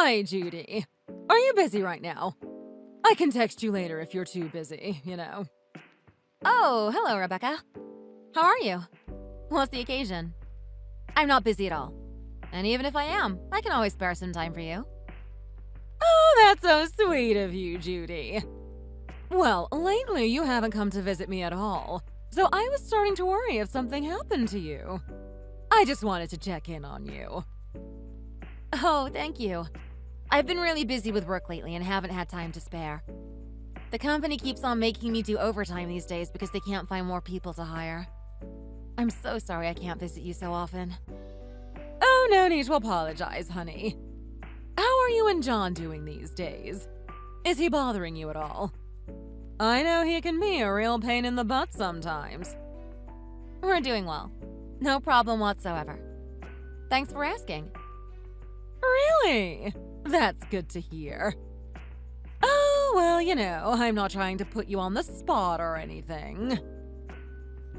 Hi, Judy. Are you busy right now? I can text you later if you're too busy, you know. Oh, hello, Rebecca. How are you? What's the occasion? I'm not busy at all. And even if I am, I can always spare some time for you. Oh, that's so sweet of you, Judy. Well, lately you haven't come to visit me at all, so I was starting to worry if something happened to you. I just wanted to check in on you. Oh, thank you. I've been really busy with work lately and haven't had time to spare. The company keeps on making me do overtime these days because they can't find more people to hire. I'm so sorry I can't visit you so often. Oh, no need to apologize, honey. How are you and John doing these days? Is he bothering you at all? I know he can be a real pain in the butt sometimes. We're doing well. No problem whatsoever. Thanks for asking. Really? That's good to hear. Oh, well, you know, I'm not trying to put you on the spot or anything.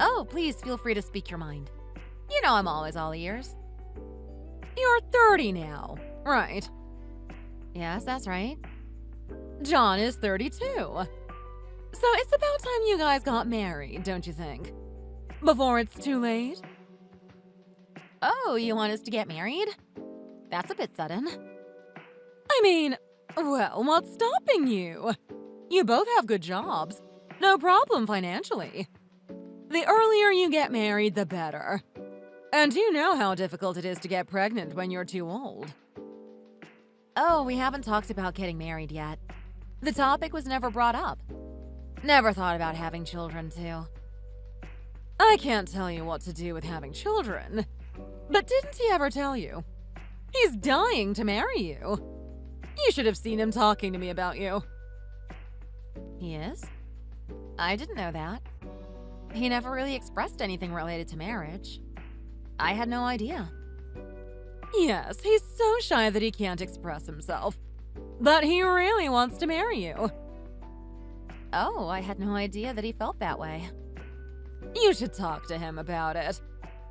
Oh, please feel free to speak your mind. You know I'm always all ears. You're 30 now, right? Yes, that's right. John is 32. So it's about time you guys got married, don't you think? Before it's too late? Oh, you want us to get married? That's a bit sudden. I mean, well, what's stopping you? You both have good jobs. No problem financially. The earlier you get married, the better. And you know how difficult it is to get pregnant when you're too old. Oh, we haven't talked about getting married yet. The topic was never brought up. Never thought about having children, too. I can't tell you what to do with having children. But didn't he ever tell you? He's dying to marry you. You should have seen him talking to me about you. He is? I didn't know that. He never really expressed anything related to marriage. I had no idea. Yes, he's so shy that he can't express himself. But he really wants to marry you. Oh, I had no idea that he felt that way. You should talk to him about it.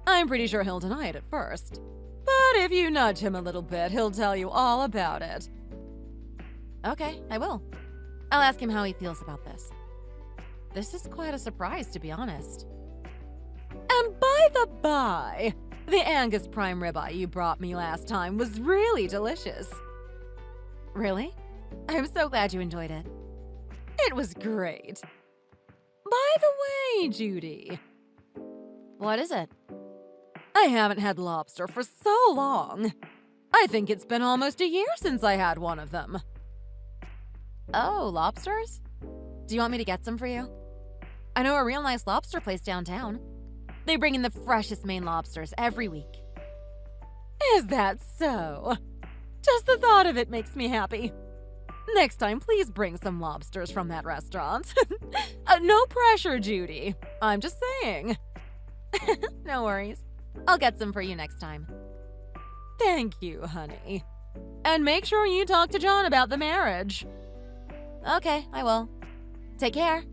I'm pretty sure he'll deny it at first. But if you nudge him a little bit, he'll tell you all about it. Okay, I will. I'll ask him how he feels about this. This is quite a surprise, to be honest. And by the by, the Angus prime ribeye you brought me last time was really delicious. Really? I'm so glad you enjoyed it. It was great. By the way, Judy. What is it? I haven't had lobster for so long. I think it's been almost a year since I had one of them. Oh, lobsters? Do you want me to get some for you? I know a real nice lobster place downtown. They bring in the freshest Maine lobsters every week. Is that so? Just the thought of it makes me happy. Next time, please bring some lobsters from that restaurant. No pressure, Judy. I'm just saying. No worries. I'll get some for you next time. Thank you, honey. And make sure you talk to John about the marriage. Okay, I will. Take care.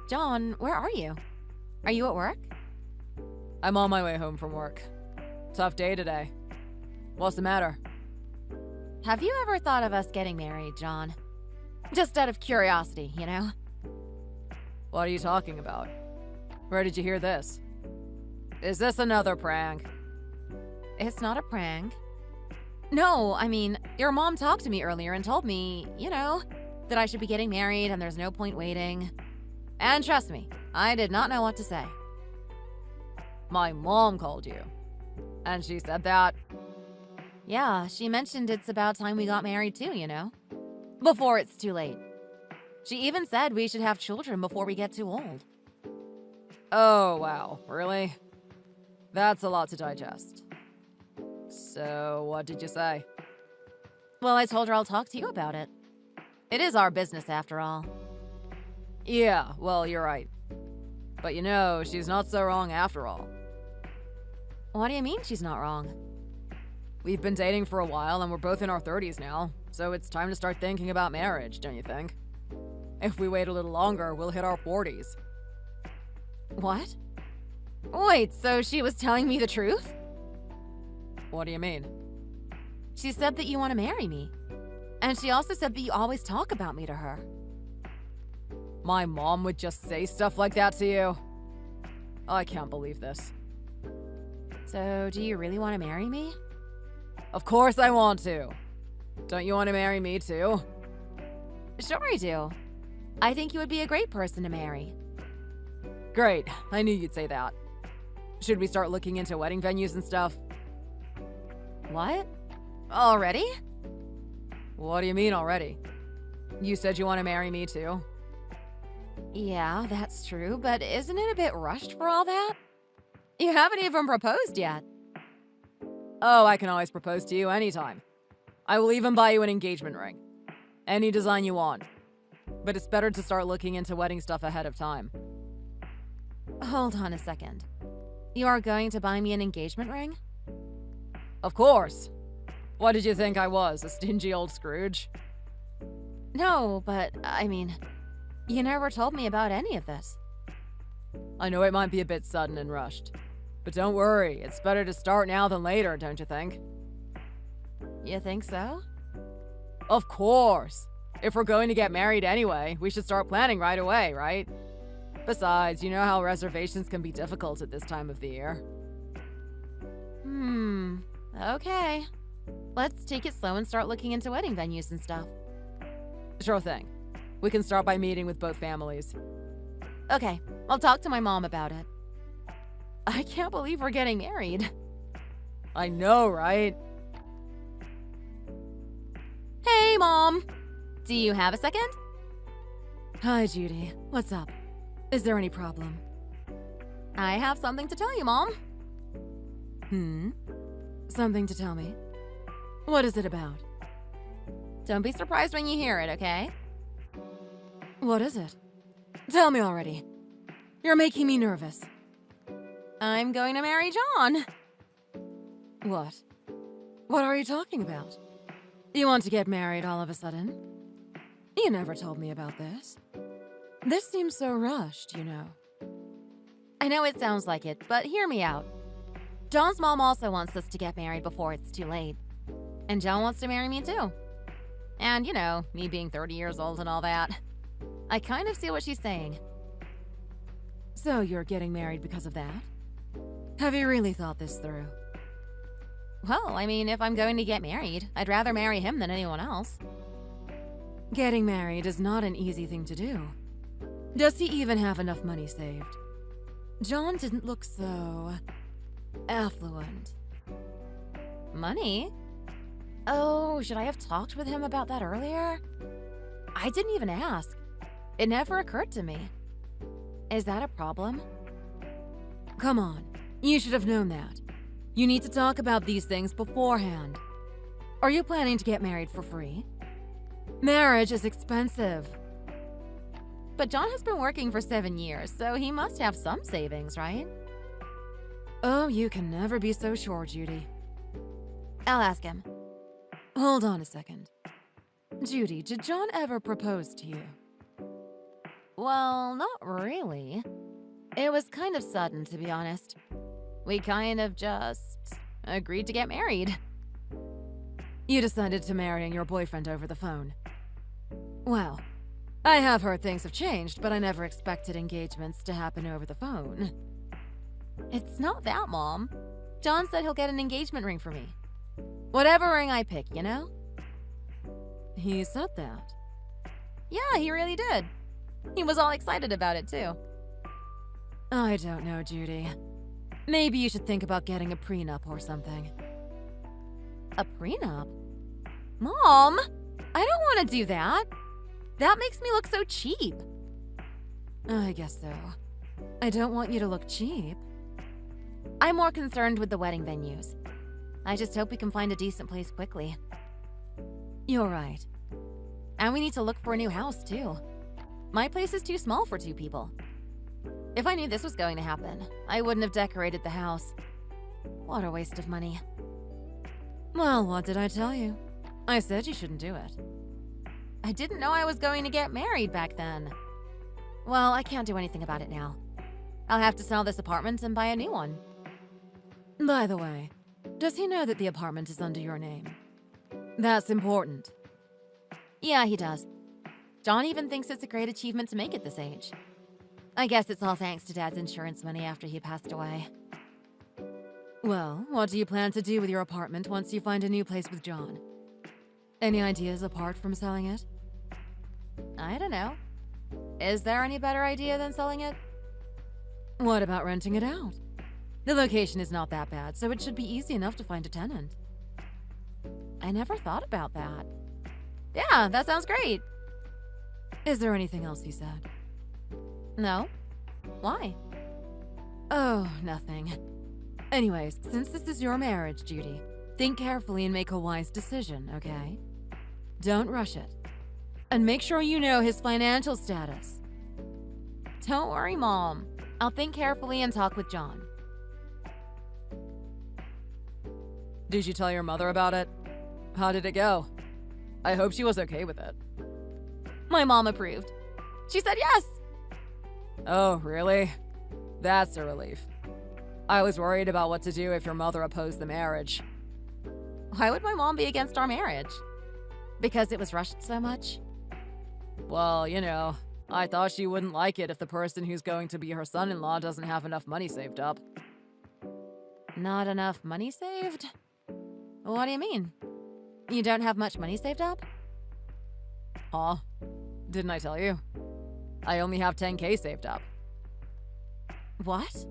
John, where are you? Are you at work? I'm on my way home from work. Tough day today. What's the matter? Have you ever thought of us getting married, John? Just out of curiosity, you know? What are you talking about? Where did you hear this? Is this another prank? It's not a prank. No, I mean, your mom talked to me earlier and told me, you know, that I should be getting married and there's no point waiting. And trust me, I did not know what to say. My mom called you. And she said that? Yeah, she mentioned it's about time we got married too, you know? Before it's too late. She even said we should have children before we get too old. Oh, wow. Really? That's a lot to digest. So, what did you say? Well, I told her I'll talk to you about it. It is our business, after all. Yeah, well, you're right. But you know, she's not so wrong after all. What do you mean she's not wrong? We've been dating for a while and we're both in our 30s now, so it's time to start thinking about marriage, don't you think? If we wait a little longer, we'll hit our 40s. What? Wait, so she was telling me the truth? What do you mean? She said that you want to marry me. And she also said that you always talk about me to her. My mom would just say stuff like that to you? I can't believe this. So, do you really want to marry me? Of course I want to. Don't you want to marry me too? Sure I do. I think you would be a great person to marry. Great, I knew you'd say that. Should we start looking into wedding venues and stuff? What? Already? What do you mean already? You said you want to marry me too? Yeah, that's true, but isn't it a bit rushed for all that? You haven't even proposed yet. Oh, I can always propose to you anytime. I will even buy you an engagement ring. Any design you want. But it's better to start looking into wedding stuff ahead of time. Hold on a second. You are going to buy me an engagement ring? Of course. What did you think I was, a stingy old Scrooge? No, but, I mean, you never told me about any of this. I know it might be a bit sudden and rushed. But don't worry, it's better to start now than later, don't you think? You think so? Of course! If we're going to get married anyway, we should start planning right away, right? Besides, you know how reservations can be difficult at this time of the year. Okay. Let's take it slow and start looking into wedding venues and stuff. Sure thing. We can start by meeting with both families. Okay, I'll talk to my mom about it. I can't believe we're getting married. I know, right? Hey, Mom! Do you have a second? Hi, Judy. What's up? Is there any problem? I have something to tell you, Mom. Something to tell me? What is it about? Don't be surprised when you hear it, okay? What is it? Tell me already. You're making me nervous. I'm going to marry John. What? What are you talking about? You want to get married all of a sudden? You never told me about this. This seems so rushed, you know. I know it sounds like it, but hear me out. John's mom also wants us to get married before it's too late. And John wants to marry me too. And, you know, me being 30 years old and all that. I kind of see what she's saying. So you're getting married because of that? Have you really thought this through? Well, I mean, if I'm going to get married, I'd rather marry him than anyone else. Getting married is not an easy thing to do. Does he even have enough money saved? John didn't look so affluent. Money? Oh, should I have talked with him about that earlier? I didn't even ask. It never occurred to me. Is that a problem? Come on, you should have known that. You need to talk about these things beforehand. Are you planning to get married for free? Marriage is expensive. But John has been working for 7 years, so he must have some savings, right? Oh, you can never be so sure, Judy. I'll ask him. Hold on a second. Judy, did John ever propose to you? Well, not really. It was kind of sudden, to be honest. We kind of just agreed to get married. You decided to marry your boyfriend over the phone. Well, I have heard things have changed, but I never expected engagements to happen over the phone. It's not that, Mom. John said he'll get an engagement ring for me. Whatever ring I pick, you know? He said that? Yeah, he really did. He was all excited about it, too. I don't know, Judy. Maybe you should think about getting a prenup or something. A prenup? Mom, I don't want to do that. That makes me look so cheap. I guess so. I don't want you to look cheap. I'm more concerned with the wedding venues. I just hope we can find a decent place quickly. You're right. And we need to look for a new house, too. My place is too small for 2 people. If I knew this was going to happen, I wouldn't have decorated the house. What a waste of money. Well, what did I tell you? I said you shouldn't do it. I didn't know I was going to get married back then. Well, I can't do anything about it now. I'll have to sell this apartment and buy a new one. By the way, does he know that the apartment is under your name? That's important. Yeah, he does. John even thinks it's a great achievement to make it this age. I guess it's all thanks to Dad's insurance money after he passed away. Well, what do you plan to do with your apartment once you find a new place with John? Any ideas apart from selling it? I don't know. Is there any better idea than selling it? What about renting it out? The location is not that bad, so it should be easy enough to find a tenant. I never thought about that. Yeah, that sounds great. Is there anything else he said? No. Why? Oh, nothing. Anyways, since this is your marriage, Judy, think carefully and make a wise decision, okay? Don't rush it. And make sure you know his financial status. Don't worry, Mom. I'll think carefully and talk with John. Did you tell your mother about it? How did it go? I hope she was okay with it. My mom approved. She said yes. Oh, really? That's a relief. I was worried about what to do if your mother opposed the marriage. Why would my mom be against our marriage? Because it was rushed so much? Well, you know, I thought she wouldn't like it if the person who's going to be her son-in-law doesn't have enough money saved up. Not enough money saved? What do you mean? You don't have much money saved up? Huh? Didn't I tell you? I only have 10K saved up. What?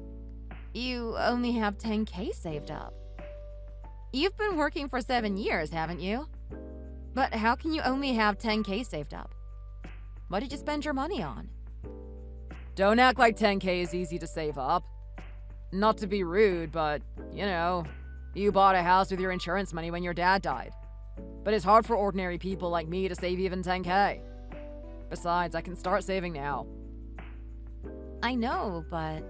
You only have 10K saved up? You've been working for 7 years, haven't you? But how can you only have 10K saved up? What did you spend your money on? Don't act like 10K is easy to save up. Not to be rude, but, you know, you bought a house with your insurance money when your dad died. But it's hard for ordinary people like me to save even 10K. Besides, I can start saving now. I know, but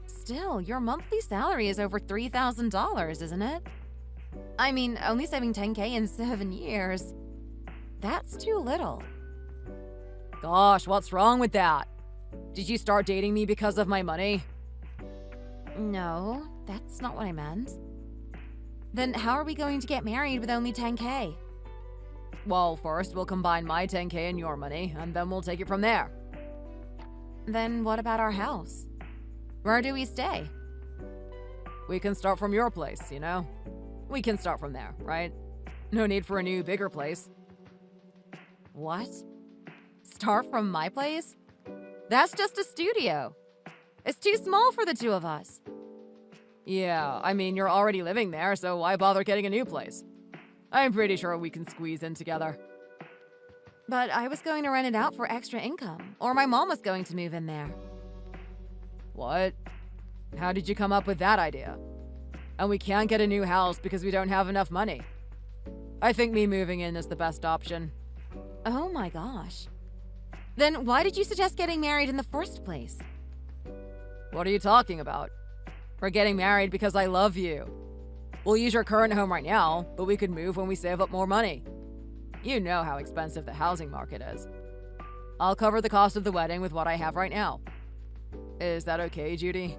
still, your monthly salary is over $3,000, isn't it? I mean, only saving 10K in 7 years. That's too little. Gosh, what's wrong with that? Did you start dating me because of my money? No, that's not what I meant. Then how are we going to get married with only 10K? Well, first we'll combine my 10K and your money, and then we'll take it from there. Then what about our house? Where do we stay? We can start from your place, you know? We can start from there, right? No need for a new, bigger place. What? Start from my place? That's just a studio. It's too small for the two of us. Yeah, I mean, you're already living there, so why bother getting a new place? I'm pretty sure we can squeeze in together. But I was going to rent it out for extra income, or my mom was going to move in there. What? How did you come up with that idea? And we can't get a new house because we don't have enough money. I think me moving in is the best option. Oh my gosh. Then why did you suggest getting married in the first place? What are you talking about? We're getting married because I love you. We'll use your current home right now, but we could move when we save up more money. You know how expensive the housing market is. I'll cover the cost of the wedding with what I have right now. Is that okay, Judy?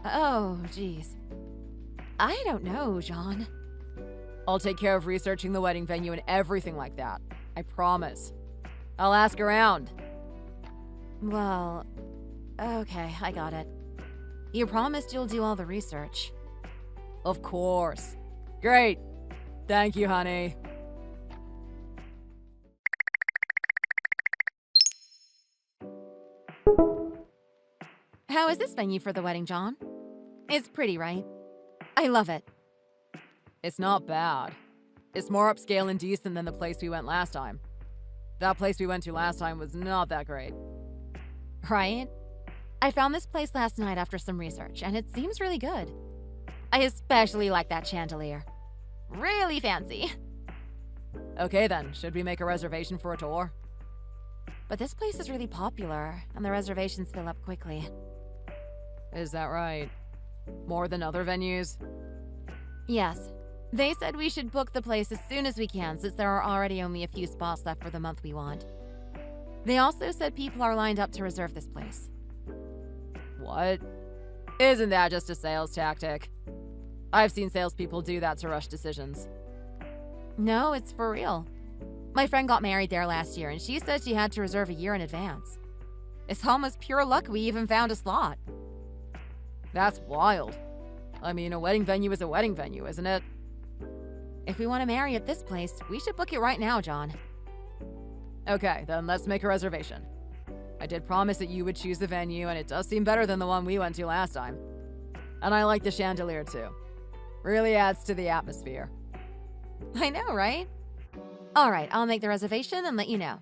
Oh, geez. I don't know, John. I'll take care of researching the wedding venue and everything like that. I promise. I'll ask around. Well, okay, I got it. You promised you'll do all the research. Of course. Great. Thank you, honey. How is this venue for the wedding, John? It's pretty, right? I love it. It's not bad. It's more upscale and decent than the place we went last time. That place we went to last time was not that great. Right? I found this place last night after some research, and it seems really good. I especially like that chandelier. Really fancy. Okay then, should we make a reservation for a tour? But this place is really popular, and the reservations fill up quickly. Is that right? More than other venues? Yes. They said we should book the place as soon as we can, since there are already only a few spots left for the month we want. They also said people are lined up to reserve this place. What? Isn't that just a sales tactic? I've seen salespeople do that to rush decisions. No, it's for real. My friend got married there last year, and she said she had to reserve a year in advance. It's almost pure luck we even found a slot. That's wild. I mean, a wedding venue is a wedding venue, isn't it? If we want to marry at this place, we should book it right now, John. Okay, then let's make a reservation. I did promise that you would choose the venue, and it does seem better than the one we went to last time. And I like the chandelier, too. Really adds to the atmosphere. I know, right? All right, I'll make the reservation and let you know.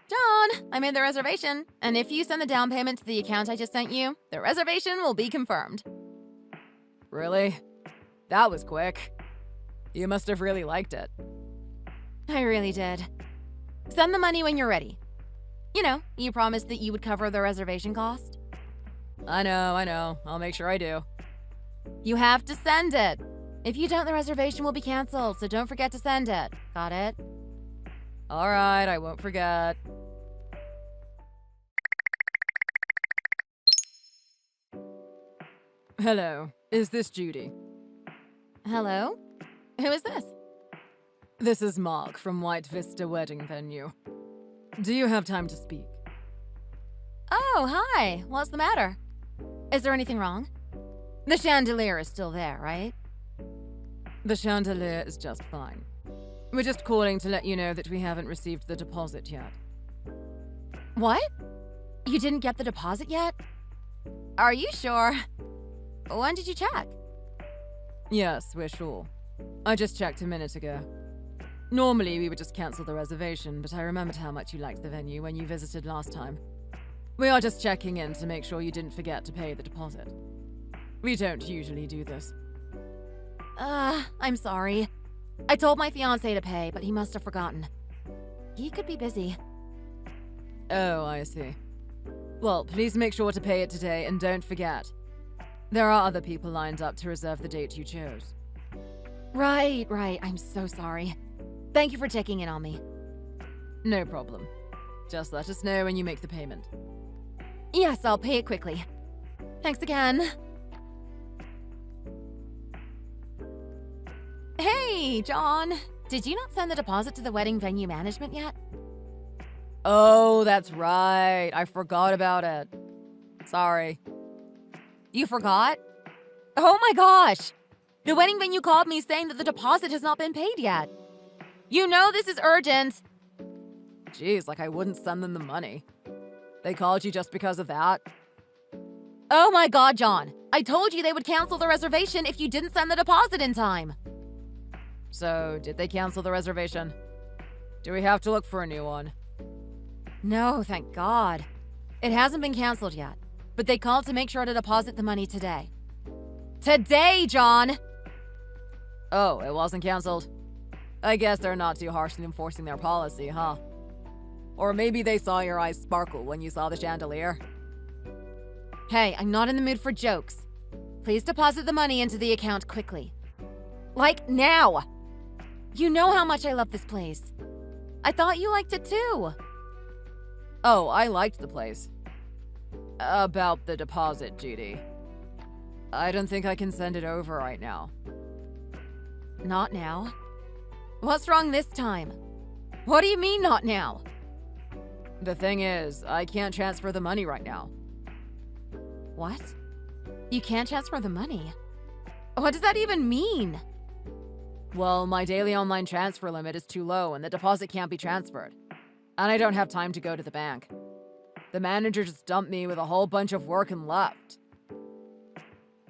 John, I made the reservation, and if you send the down payment to the account I just sent you, the reservation will be confirmed. Really? That was quick. You must have really liked it. I really did. Send the money when you're ready. You know, you promised that you would cover the reservation cost. I know. I'll make sure I do. You have to send it. If you don't, the reservation will be canceled, so don't forget to send it. Got it? All right, I won't forget. Hello, is this Judy? Hello? Who is this? This is Mark from White Vista Wedding Venue. Do you have time to speak? Oh, hi. What's the matter? Is there anything wrong? The chandelier is still there, right? The chandelier is just fine. We're just calling to let you know that we haven't received the deposit yet. What? You didn't get the deposit yet? Are you sure? When did you check? Yes, we're sure. I just checked a minute ago. Normally, we would just cancel the reservation, but I remembered how much you liked the venue when you visited last time. We are just checking in to make sure you didn't forget to pay the deposit. We don't usually do this. I'm sorry. I told my fiancé to pay, but he must have forgotten. He could be busy. Oh, I see. Well, please make sure to pay it today and don't forget. There are other people lined up to reserve the date you chose. Right. I'm so sorry. Thank you for checking in on me. No problem. Just let us know when you make the payment. Yes, I'll pay it quickly. Thanks again. Hey, John. Did you not send the deposit to the wedding venue management yet? Oh, that's right. I forgot about it. Sorry. You forgot? Oh my gosh! The wedding venue called me saying that the deposit has not been paid yet. You know this is urgent. Jeez, like I wouldn't send them the money. They called you just because of that? Oh my god, John. I told you they would cancel the reservation if you didn't send the deposit in time. So, did they cancel the reservation? Do we have to look for a new one? No, thank God. It hasn't been canceled yet, but they called to make sure to deposit the money today. Today, John! Oh, it wasn't canceled? I guess they're not too harsh in enforcing their policy, huh? Or maybe they saw your eyes sparkle when you saw the chandelier. Hey, I'm not in the mood for jokes. Please deposit the money into the account quickly. Like, now! You know how much I love this place. I thought you liked it too. Oh, I liked the place. About the deposit, Judy. I don't think I can send it over right now. Not now? What's wrong this time? What do you mean, not now? The thing is, I can't transfer the money right now. What? You can't transfer the money? What does that even mean? Well, my daily online transfer limit is too low and the deposit can't be transferred. And I don't have time to go to the bank. The manager just dumped me with a whole bunch of work and left.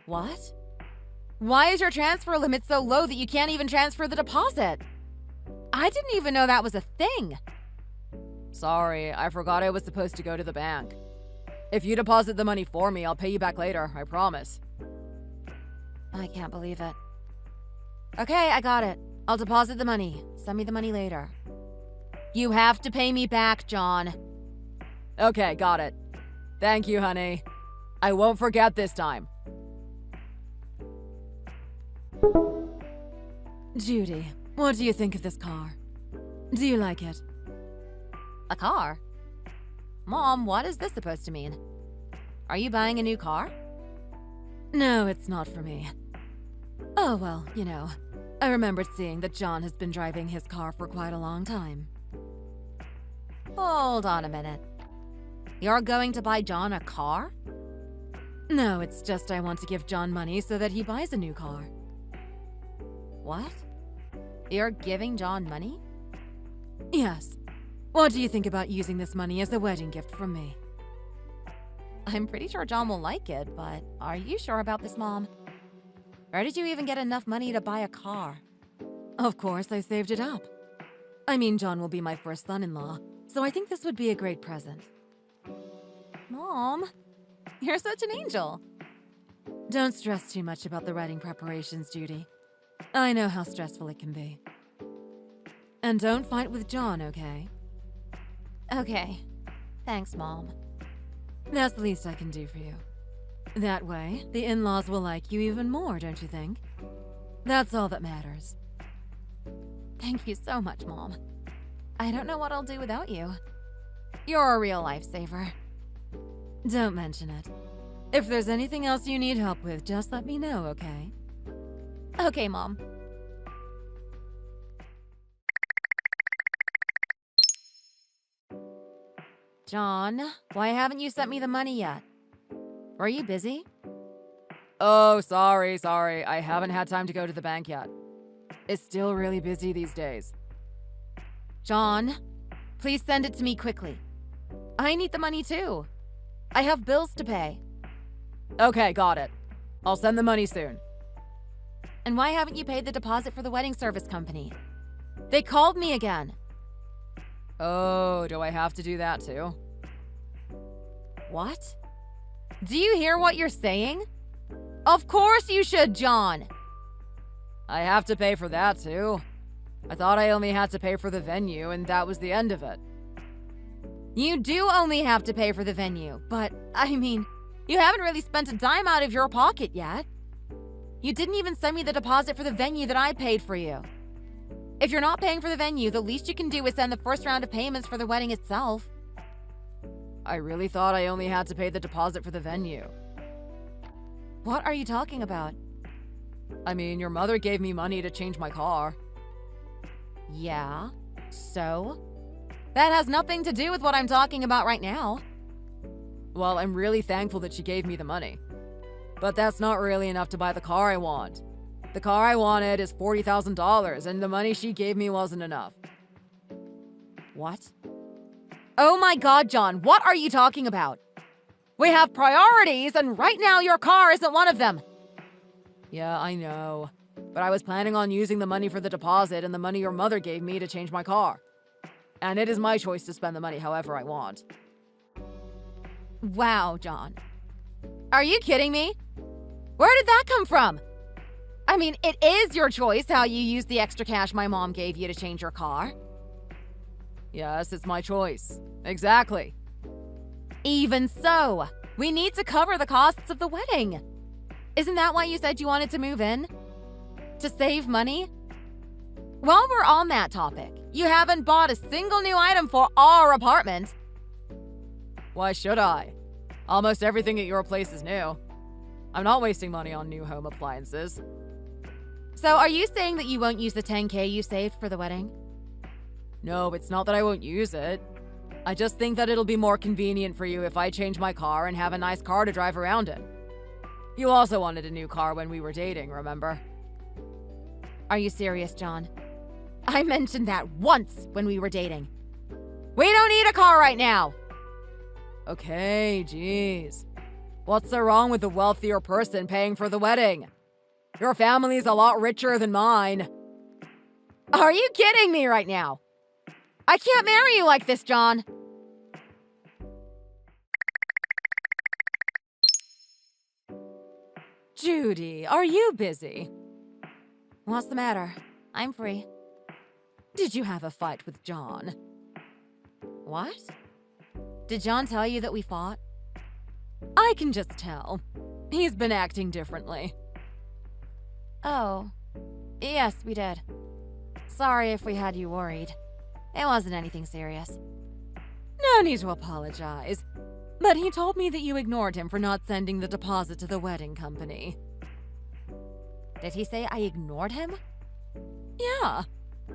What? Why is your transfer limit so low that you can't even transfer the deposit? I didn't even know that was a thing. Sorry, I forgot I was supposed to go to the bank. If you deposit the money for me, I'll pay you back later, I promise. I can't believe it. Okay, I got it. I'll deposit the money. Send me the money later. You have to pay me back, John. Okay, got it. Thank you, honey. I won't forget this time. Judy, what do you think of this car? Do you like it? A car? Mom, what is this supposed to mean? Are you buying a new car? No, it's not for me. Oh, well, I remembered seeing that John has been driving his car for quite a long time. Hold on a minute. You're going to buy John a car? No, it's just I want to give John money so that he buys a new car. What? You're giving John money? Yes. What do you think about using this money as a wedding gift from me? I'm pretty sure John will like it, but are you sure about this, Mom? Where did you even get enough money to buy a car? Of course, I saved it up. I mean, John will be my first son-in-law, so I think this would be a great present. Mom, you're such an angel. Don't stress too much about the wedding preparations, Judy. I know how stressful it can be. And don't fight with John, okay? Okay. Thanks, Mom. That's the least I can do for you. That way, the in-laws will like you even more, don't you think? That's all that matters. Thank you so much, Mom. I don't know what I'll do without you. You're a real lifesaver. Don't mention it. If there's anything else you need help with, just let me know, okay? Okay, Mom. John, why haven't you sent me the money yet? Were you busy? Oh, sorry. I haven't had time to go to the bank yet. It's still really busy these days. John, please send it to me quickly. I need the money too. I have bills to pay. Okay, got it. I'll send the money soon. And why haven't you paid the deposit for the wedding service company? They called me again. Oh, do I have to do that too? What? Do you hear what you're saying? Of course you should, John. I have to pay for that too. I thought I only had to pay for the venue and that was the end of it. You do only have to pay for the venue, but, you haven't really spent a dime out of your pocket yet. You didn't even send me the deposit for the venue that I paid for you. If you're not paying for the venue, the least you can do is send the first round of payments for the wedding itself. I really thought I only had to pay the deposit for the venue. What are you talking about? Your mother gave me money to change my car. Yeah, so? That has nothing to do with what I'm talking about right now. Well, I'm really thankful that she gave me the money. But that's not really enough to buy the car I want. The car I wanted is $40,000, and the money she gave me wasn't enough. What? Oh my God, John, what are you talking about? We have priorities, and right now your car isn't one of them. Yeah, I know. But I was planning on using the money for the deposit and the money your mother gave me to change my car. And it is my choice to spend the money however I want. Wow, John. Are you kidding me? Where did that come from? It is your choice how you use the extra cash my mom gave you to change your car. Yes, it's my choice. Exactly. Even so, we need to cover the costs of the wedding. Isn't that why you said you wanted to move in? To save money? While we're on that topic, you haven't bought a single new item for our apartment. Why should I? Almost everything at your place is new. I'm not wasting money on new home appliances. So are you saying that you won't use the $10,000 you saved for the wedding? No, it's not that I won't use it. I just think that it'll be more convenient for you if I change my car and have a nice car to drive around in. You also wanted a new car when we were dating, remember? Are you serious, John? I mentioned that once when we were dating. We don't need a car right now! Okay, geez. What's so wrong with the wealthier person paying for the wedding? Your family's a lot richer than mine. Are you kidding me right now? I can't marry you like this, John. Judy, are you busy? What's the matter? I'm free. Did you have a fight with John? What? Did John tell you that we fought? I can just tell. He's been acting differently. Oh, yes, we did. Sorry if we had you worried. It wasn't anything serious. No need to apologize. But he told me that you ignored him for not sending the deposit to the wedding company. Did he say I ignored him? Yeah.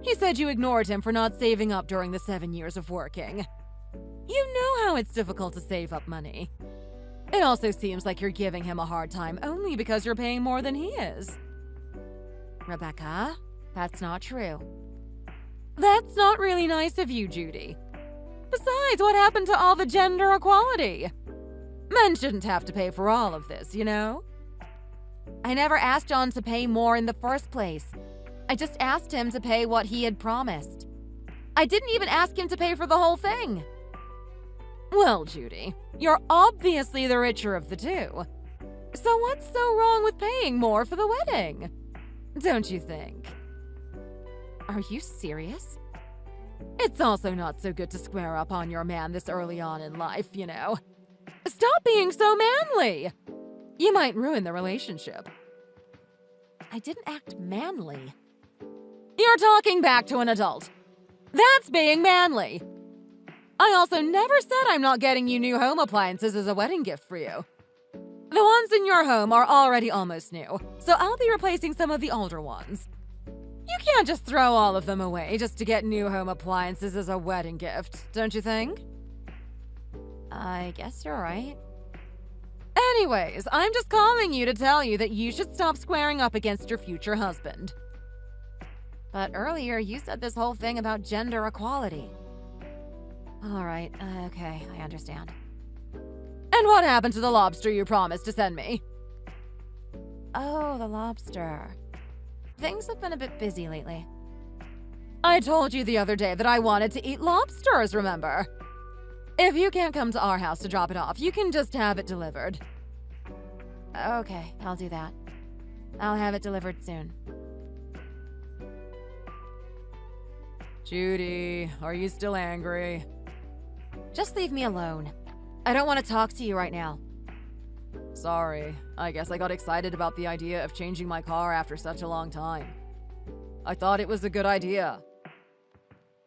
He said you ignored him for not saving up during the 7 years of working. You know how it's difficult to save up money. It also seems like you're giving him a hard time only because you're paying more than he is. Rebecca, that's not true. That's not really nice of you, Judy. Besides, what happened to all the gender equality? Men shouldn't have to pay for all of this, you know? I never asked John to pay more in the first place. I just asked him to pay what he had promised. I didn't even ask him to pay for the whole thing. Well, Judy, you're obviously the richer of the two. So what's so wrong with paying more for the wedding? Don't you think? Are you serious? It's also not so good to square up on your man this early on in life, you know. Stop being so manly! You might ruin the relationship. I didn't act manly. You're talking back to an adult. That's being manly. I also never said I'm not getting you new home appliances as a wedding gift for you. The ones in your home are already almost new, so I'll be replacing some of the older ones. You can't just throw all of them away just to get new home appliances as a wedding gift, don't you think? I guess you're right. Anyways, I'm just calling you to tell you that you should stop squaring up against your future husband. But earlier, you said this whole thing about gender equality. All right, okay, I understand. And what happened to the lobster you promised to send me? Oh, the lobster. Things have been a bit busy lately. I told you the other day that I wanted to eat lobsters, remember? If you can't come to our house to drop it off, you can just have it delivered. Okay, I'll do that. I'll have it delivered soon. Judy, are you still angry? Just leave me alone. I don't want to talk to you right now. Sorry, I guess I got excited about the idea of changing my car after such a long time. I thought it was a good idea.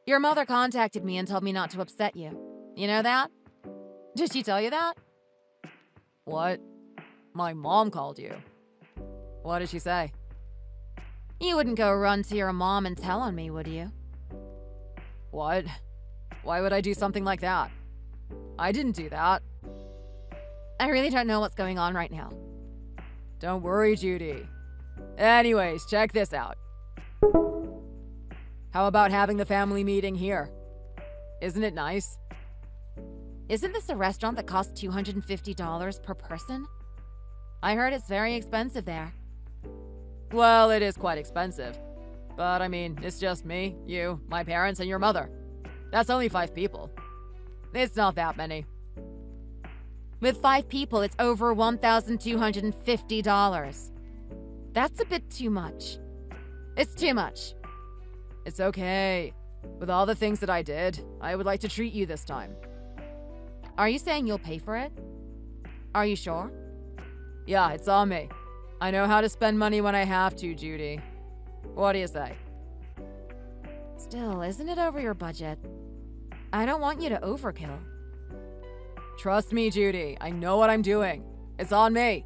Your mother contacted me and told me not to upset you. You know that? Did she tell you that? What? My mom called you. What did she say? You wouldn't go run to your mom and tell on me, would you? What? Why would I do something like that? I didn't do that. I really don't know what's going on right now. Don't worry, Judy. Anyways, check this out. How about having the family meeting here? Isn't it nice? Isn't this a restaurant that costs $250 per person? I heard it's very expensive there. Well, it is quite expensive. But I mean, it's just me, you, my parents, and your mother. That's only 5 people. It's not that many. With 5 people, it's over $1,250. That's a bit too much. It's too much. It's okay. With all the things that I did, I would like to treat you this time. Are you saying you'll pay for it? Are you sure? Yeah, it's on me. I know how to spend money when I have to, Judy. What do you say? Still, isn't it over your budget? I don't want you to overkill. Trust me, Judy. I know what I'm doing. It's on me.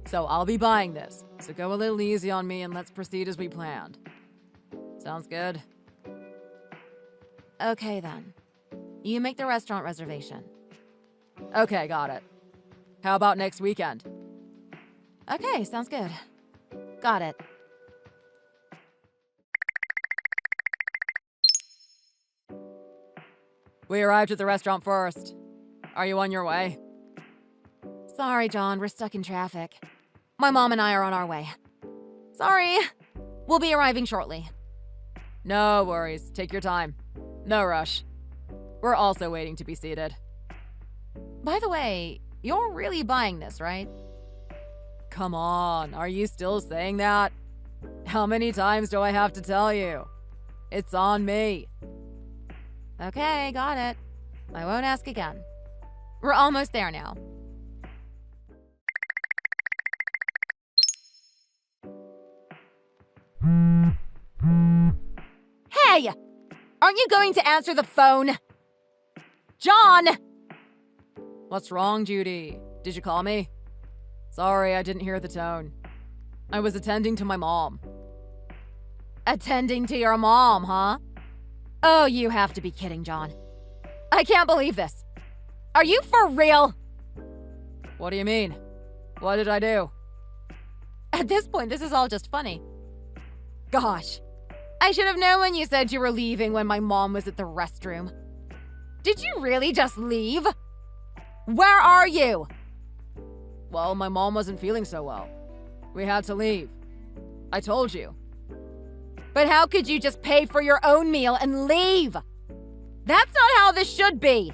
So I'll be buying this. So go a little easy on me and let's proceed as we planned. Sounds good? Okay then. You make the restaurant reservation. Okay, got it. How about next weekend? Okay, sounds good. Got it. We arrived at the restaurant first. Are you on your way? Sorry, John, we're stuck in traffic. My mom and I are on our way. Sorry. We'll be arriving shortly. No worries. Take your time. No rush. We're also waiting to be seated. By the way, you're really buying this, right? Come on, are you still saying that? How many times do I have to tell you? It's on me. Okay, got it. I won't ask again. We're almost there now. Hey! Aren't you going to answer the phone? John! What's wrong, Judy? Did you call me? Sorry, I didn't hear the tone. I was attending to my mom. Attending to your mom, huh? Oh, you have to be kidding, John. I can't believe this. Are you for real? What do you mean? What did I do? At this point, this is all just funny. Gosh, I should have known when you said you were leaving when my mom was at the restroom. Did you really just leave? Where are you? Well, my mom wasn't feeling so well. We had to leave. I told you. But how could you just pay for your own meal and leave? That's not how this should be.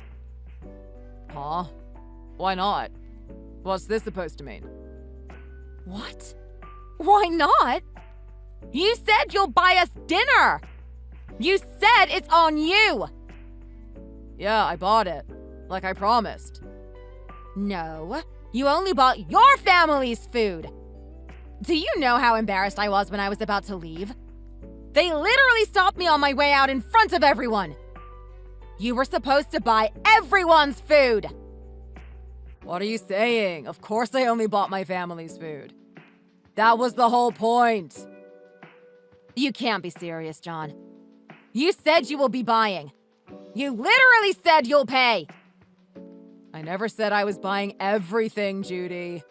Huh? Why not? What's this supposed to mean? What? Why not? You said you'll buy us dinner. You said it's on you. Yeah, I bought it. Like I promised. No, you only bought your family's food. Do you know how embarrassed I was when I was about to leave? They literally stopped me on my way out in front of everyone. You were supposed to buy everyone's food. What are you saying? Of course I only bought my family's food. That was the whole point. You can't be serious, John. You said you will be buying. You literally said you'll pay. I never said I was buying everything, Judy.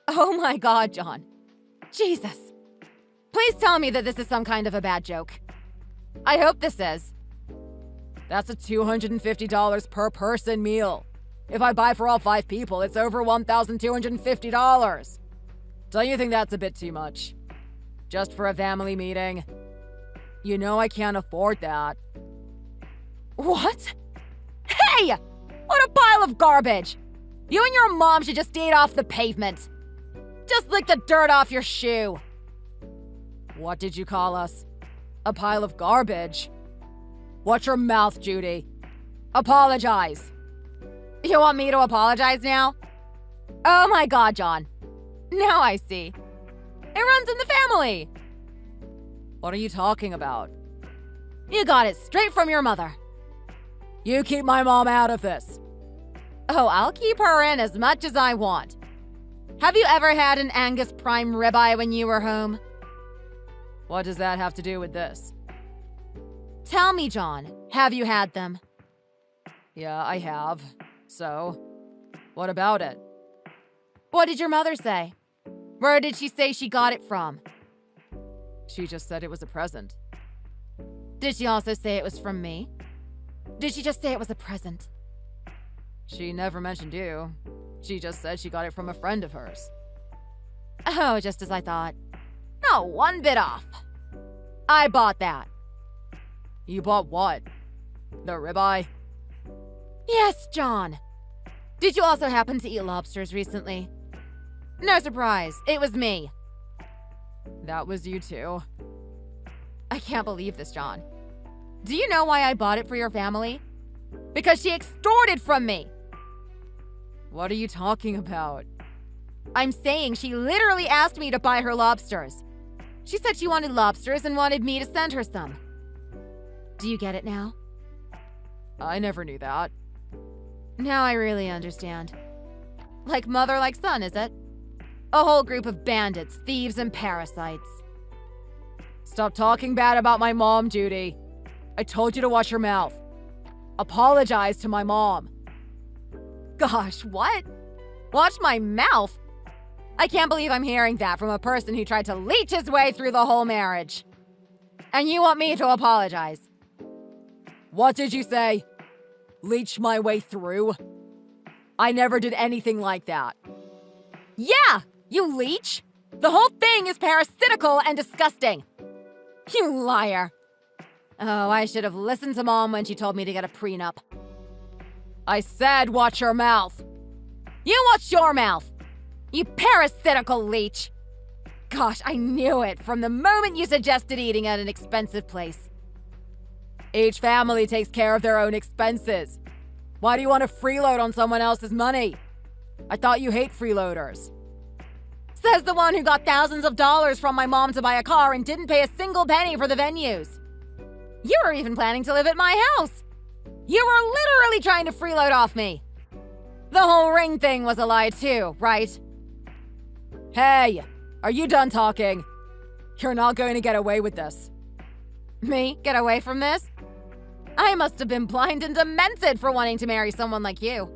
Oh my God, John. Jesus. Please tell me that this is some kind of a bad joke. I hope this is. That's a $250 per person meal. If I buy for all 5 people, it's over $1,250. Don't you think that's a bit too much? Just for a family meeting? You know I can't afford that. What? Hey! What a pile of garbage! You and your mom should just eat off the pavement. Just lick the dirt off your shoe. What did you call us? A pile of garbage? Watch your mouth, Judy. Apologize. You want me to apologize now? Oh my God, John. Now I see. It runs in the family. What are you talking about? You got it straight from your mother. You keep my mom out of this. Oh, I'll keep her in as much as I want. Have you ever had an Angus prime ribeye when you were home? What does that have to do with this? Tell me, John, have you had them? Yeah, I have. So, what about it? What did your mother say? Where did she say she got it from? She just said it was a present. Did she also say it was from me? Did she just say it was a present? She never mentioned you. She just said she got it from a friend of hers. Oh, just as I thought. Not one bit off. I bought that. You bought what? The ribeye? Yes, John. Did you also happen to eat lobsters recently? No surprise, it was me. That was you too. I can't believe this, John. Do you know why I bought it for your family? Because she extorted from me. What are you talking about? I'm saying she literally asked me to buy her lobsters. She said she wanted lobsters and wanted me to send her some. Do you get it now? I never knew that. Now I really understand. Like mother, like son, is it? A whole group of bandits, thieves, and parasites. Stop talking bad about my mom, Judy. I told you to watch your mouth. Apologize to my mom. Gosh, what? Watch my mouth? I can't believe I'm hearing that from a person who tried to leech his way through the whole marriage. And you want me to apologize? What did you say? Leech my way through? I never did anything like that. Yeah, you leech. The whole thing is parasitical and disgusting. You liar. Oh, I should have listened to Mom when she told me to get a prenup. I said watch your mouth. You watch your mouth. You parasitical leech. Gosh, I knew it from the moment you suggested eating at an expensive place. Each family takes care of their own expenses. Why do you want to freeload on someone else's money? I thought you hate freeloaders. Says the one who got thousands of dollars from my mom to buy a car and didn't pay a single penny for the venues. You were even planning to live at my house. You were literally trying to freeload off me. The whole ring thing was a lie too, right? Hey, are you done talking? You're not going to get away with this. Me? Get away from this? I must have been blind and demented for wanting to marry someone like you.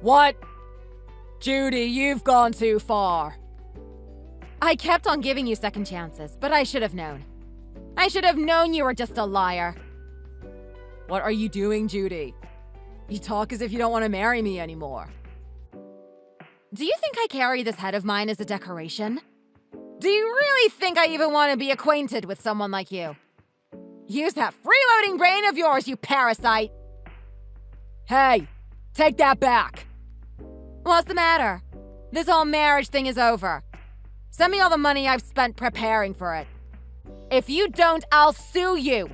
What? Judy, you've gone too far. I kept on giving you second chances, but I should have known. I should have known you were just a liar. What are you doing, Judy? You talk as if you don't want to marry me anymore. Do you think I carry this head of mine as a decoration? Do you really think I even want to be acquainted with someone like you? Use that freeloading brain of yours, you parasite! Hey, take that back! What's the matter? This whole marriage thing is over. Send me all the money I've spent preparing for it. If you don't, I'll sue you,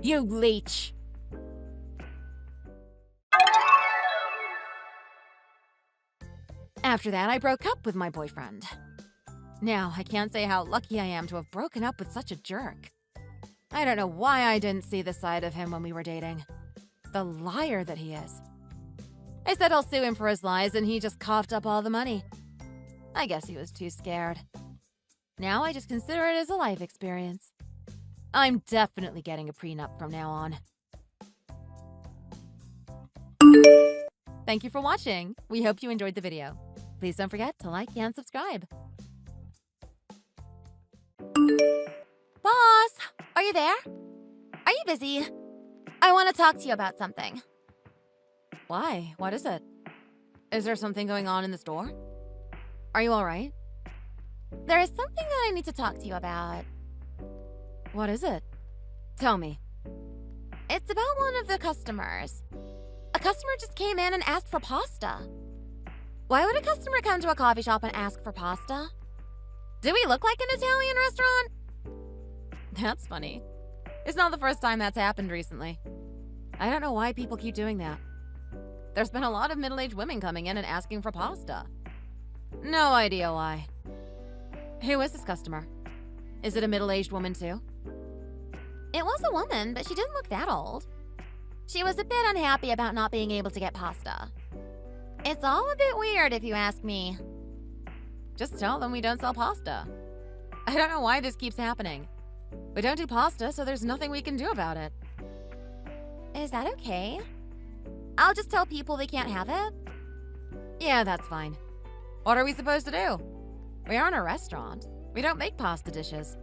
you leech. After that, I broke up with my boyfriend. Now, I can't say how lucky I am to have broken up with such a jerk. I don't know why I didn't see the side of him when we were dating. The liar that he is. I said I'll sue him for his lies, and he just coughed up all the money. I guess he was too scared. Now I just consider it as a life experience. I'm definitely getting a prenup from now on. Thank you for watching. We hope you enjoyed the video. Please don't forget to like and subscribe. Boss, are you there? Are you busy? I want to talk to you about something. Why? What is it? Is there something going on in the store? Are you all right? There is something that I need to talk to you about. What is it? Tell me. It's about one of the customers. A customer just came in and asked for pasta. Why would a customer come to a coffee shop and ask for pasta? Do we look like an Italian restaurant? That's funny. It's not the first time that's happened recently. I don't know why people keep doing that. There's been a lot of middle-aged women coming in and asking for pasta. No idea why. Who is this customer? Is it a middle-aged woman too? It was a woman, but she didn't look that old. She was a bit unhappy about not being able to get pasta. It's all a bit weird if you ask me. Just tell them we don't sell pasta. I don't know why this keeps happening. We don't do pasta, so there's nothing we can do about it. Is that okay? I'll just tell people they can't have it? Yeah, that's fine. What are we supposed to do? We aren't a restaurant. We don't make pasta dishes.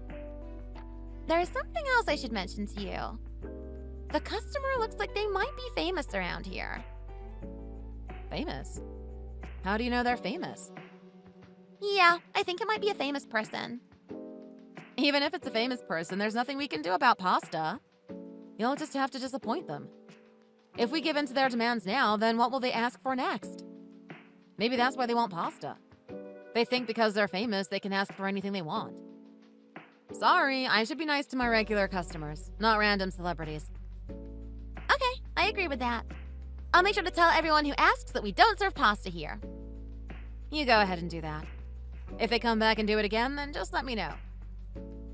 There's something else I should mention to you. The customer looks like they might be famous around here. Famous? How do you know they're famous? Yeah, I think it might be a famous person. Even if it's a famous person, there's nothing we can do about pasta. You'll just have to disappoint them. If we give in to their demands now, then what will they ask for next? Maybe that's why they want pasta. They think because they're famous, they can ask for anything they want. Sorry, I should be nice to my regular customers, not random celebrities. Okay, I agree with that. I'll make sure to tell everyone who asks that we don't serve pasta here. You go ahead and do that. If they come back and do it again, then just let me know.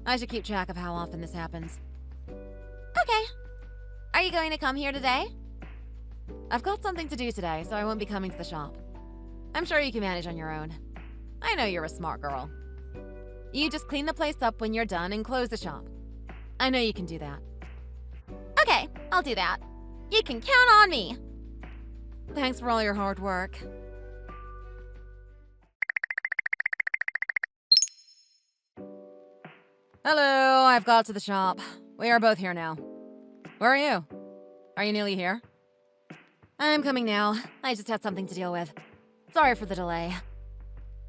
I should keep track of how often this happens. Okay. Are you going to come here today? I've got something to do today, so I won't be coming to the shop. I'm sure you can manage on your own. I know you're a smart girl. You just clean the place up when you're done and close the shop. I know you can do that. Okay, I'll do that. You can count on me. Thanks for all your hard work. Hello, I've got to the shop. We are both here now. Where are you? Are you nearly here? I'm coming now. I just had something to deal with. Sorry for the delay.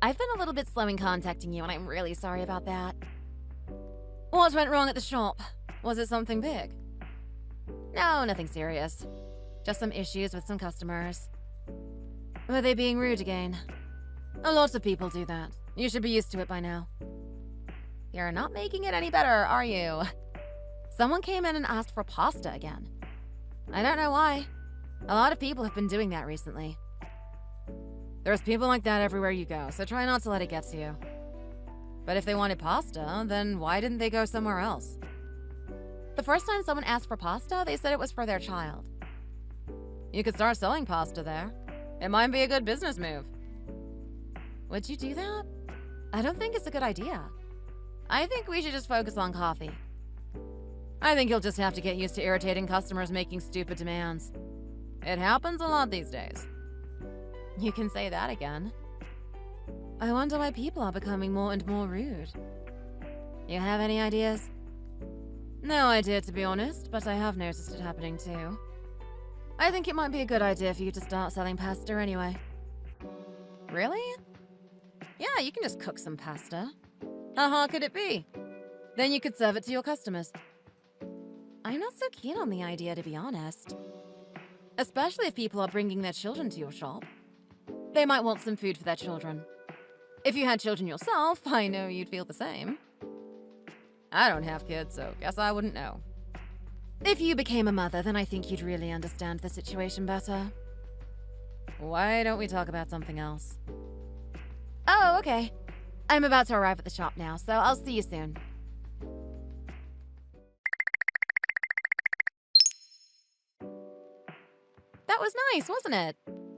I've been a little bit slow in contacting you, and I'm really sorry about that. What went wrong at the shop? Was it something big? No, nothing serious. Just some issues with some customers. Were they being rude again? A lot of people do that. You should be used to it by now. You're not making it any better, are you? Someone came in and asked for pasta again. I don't know why. A lot of people have been doing that recently. There's people like that everywhere you go, so try not to let it get to you. But if they wanted pasta, then why didn't they go somewhere else? The first time someone asked for pasta, they said it was for their child. You could start selling pasta there. It might be a good business move. Would you do that? I don't think it's a good idea. I think we should just focus on coffee. I think you'll just have to get used to irritating customers making stupid demands. It happens a lot these days. You can say that again. I wonder why people are becoming more and more rude. You have any ideas? No idea, to be honest, but I have noticed it happening too. I think it might be a good idea for you to start selling pasta anyway. Really? Yeah, you can just cook some pasta. How hard could it be? Then you could serve it to your customers. I'm not so keen on the idea, to be honest. Especially if people are bringing their children to your shop. They might want some food for their children. If you had children yourself, I know you'd feel the same. I don't have kids, so guess I wouldn't know. If you became a mother, then I think you'd really understand the situation better. Why don't we talk about something else? Oh, okay. I'm about to arrive at the shop now, so I'll see you soon. That was nice, wasn't it?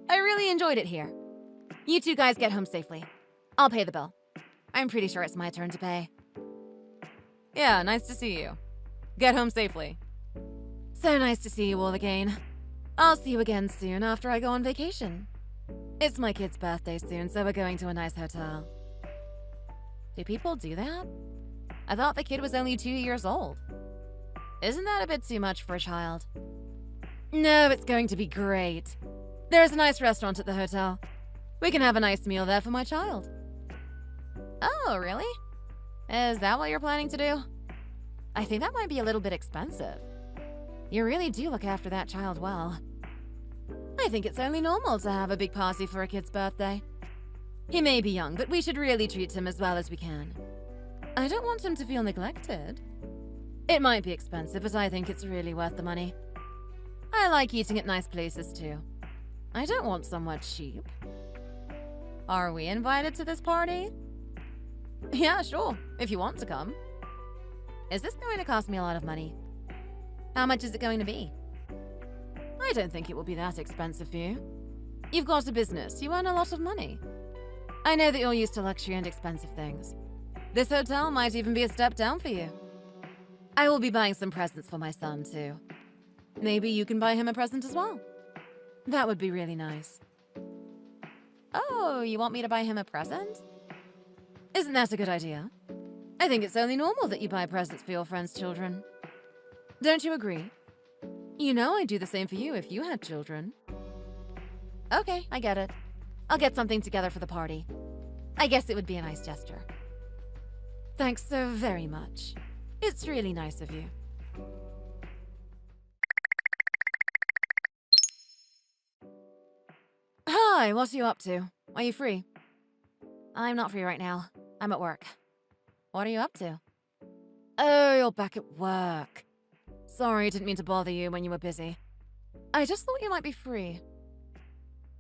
I really enjoyed it here. You two guys get home safely. I'll pay the bill. I'm pretty sure it's my turn to pay. Yeah, nice to see you. Get home safely. So nice to see you all again. I'll see you again soon after I go on vacation. It's my kid's birthday soon, so we're going to a nice hotel. Do people do that? I thought the kid was only 2 years old. Isn't that a bit too much for a child? No, it's going to be great. There's a nice restaurant at the hotel. We can have a nice meal there for my child. Oh, really? Is that what you're planning to do? I think that might be a little bit expensive. You really do look after that child well. I think it's only normal to have a big party for a kid's birthday. He may be young, but we should really treat him as well as we can. I don't want him to feel neglected. It might be expensive, but I think it's really worth the money. I like eating at nice places too. I don't want somewhere cheap. Are we invited to this party? Yeah, sure, if you want to come. Is this going to cost me a lot of money? How much is it going to be? I don't think it will be that expensive for you. You've got a business, you earn a lot of money. I know that you're used to luxury and expensive things. This hotel might even be a step down for you. I will be buying some presents for my son too. Maybe you can buy him a present as well. That would be really nice. Oh, you want me to buy him a present? Isn't that a good idea? I think it's only normal that you buy presents for your friends' children. Don't you agree? You know I'd do the same for you if you had children. Okay, I get it. I'll get something together for the party. I guess it would be a nice gesture. Thanks so very much. It's really nice of you. Hi, what are you up to? Are you free? I'm not free right now. I'm at work. What are you up to? Oh, you're back at work. Sorry, didn't mean to bother you when you were busy. I just thought you might be free.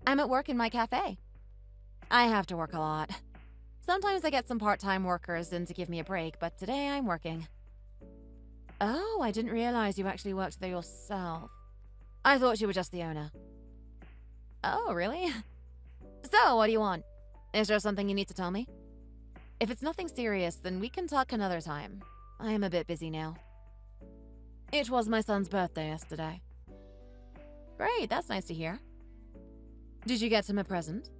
I'm at work in my cafe. I have to work a lot. Sometimes I get some part-time workers in to give me a break, but today I'm working. Oh, I didn't realize you actually worked there yourself. I thought you were just the owner. Oh, really? So, what do you want? Is there something you need to tell me? If it's nothing serious, then we can talk another time. I am a bit busy now. It was my son's birthday yesterday. Great, that's nice to hear. Did you get him a present?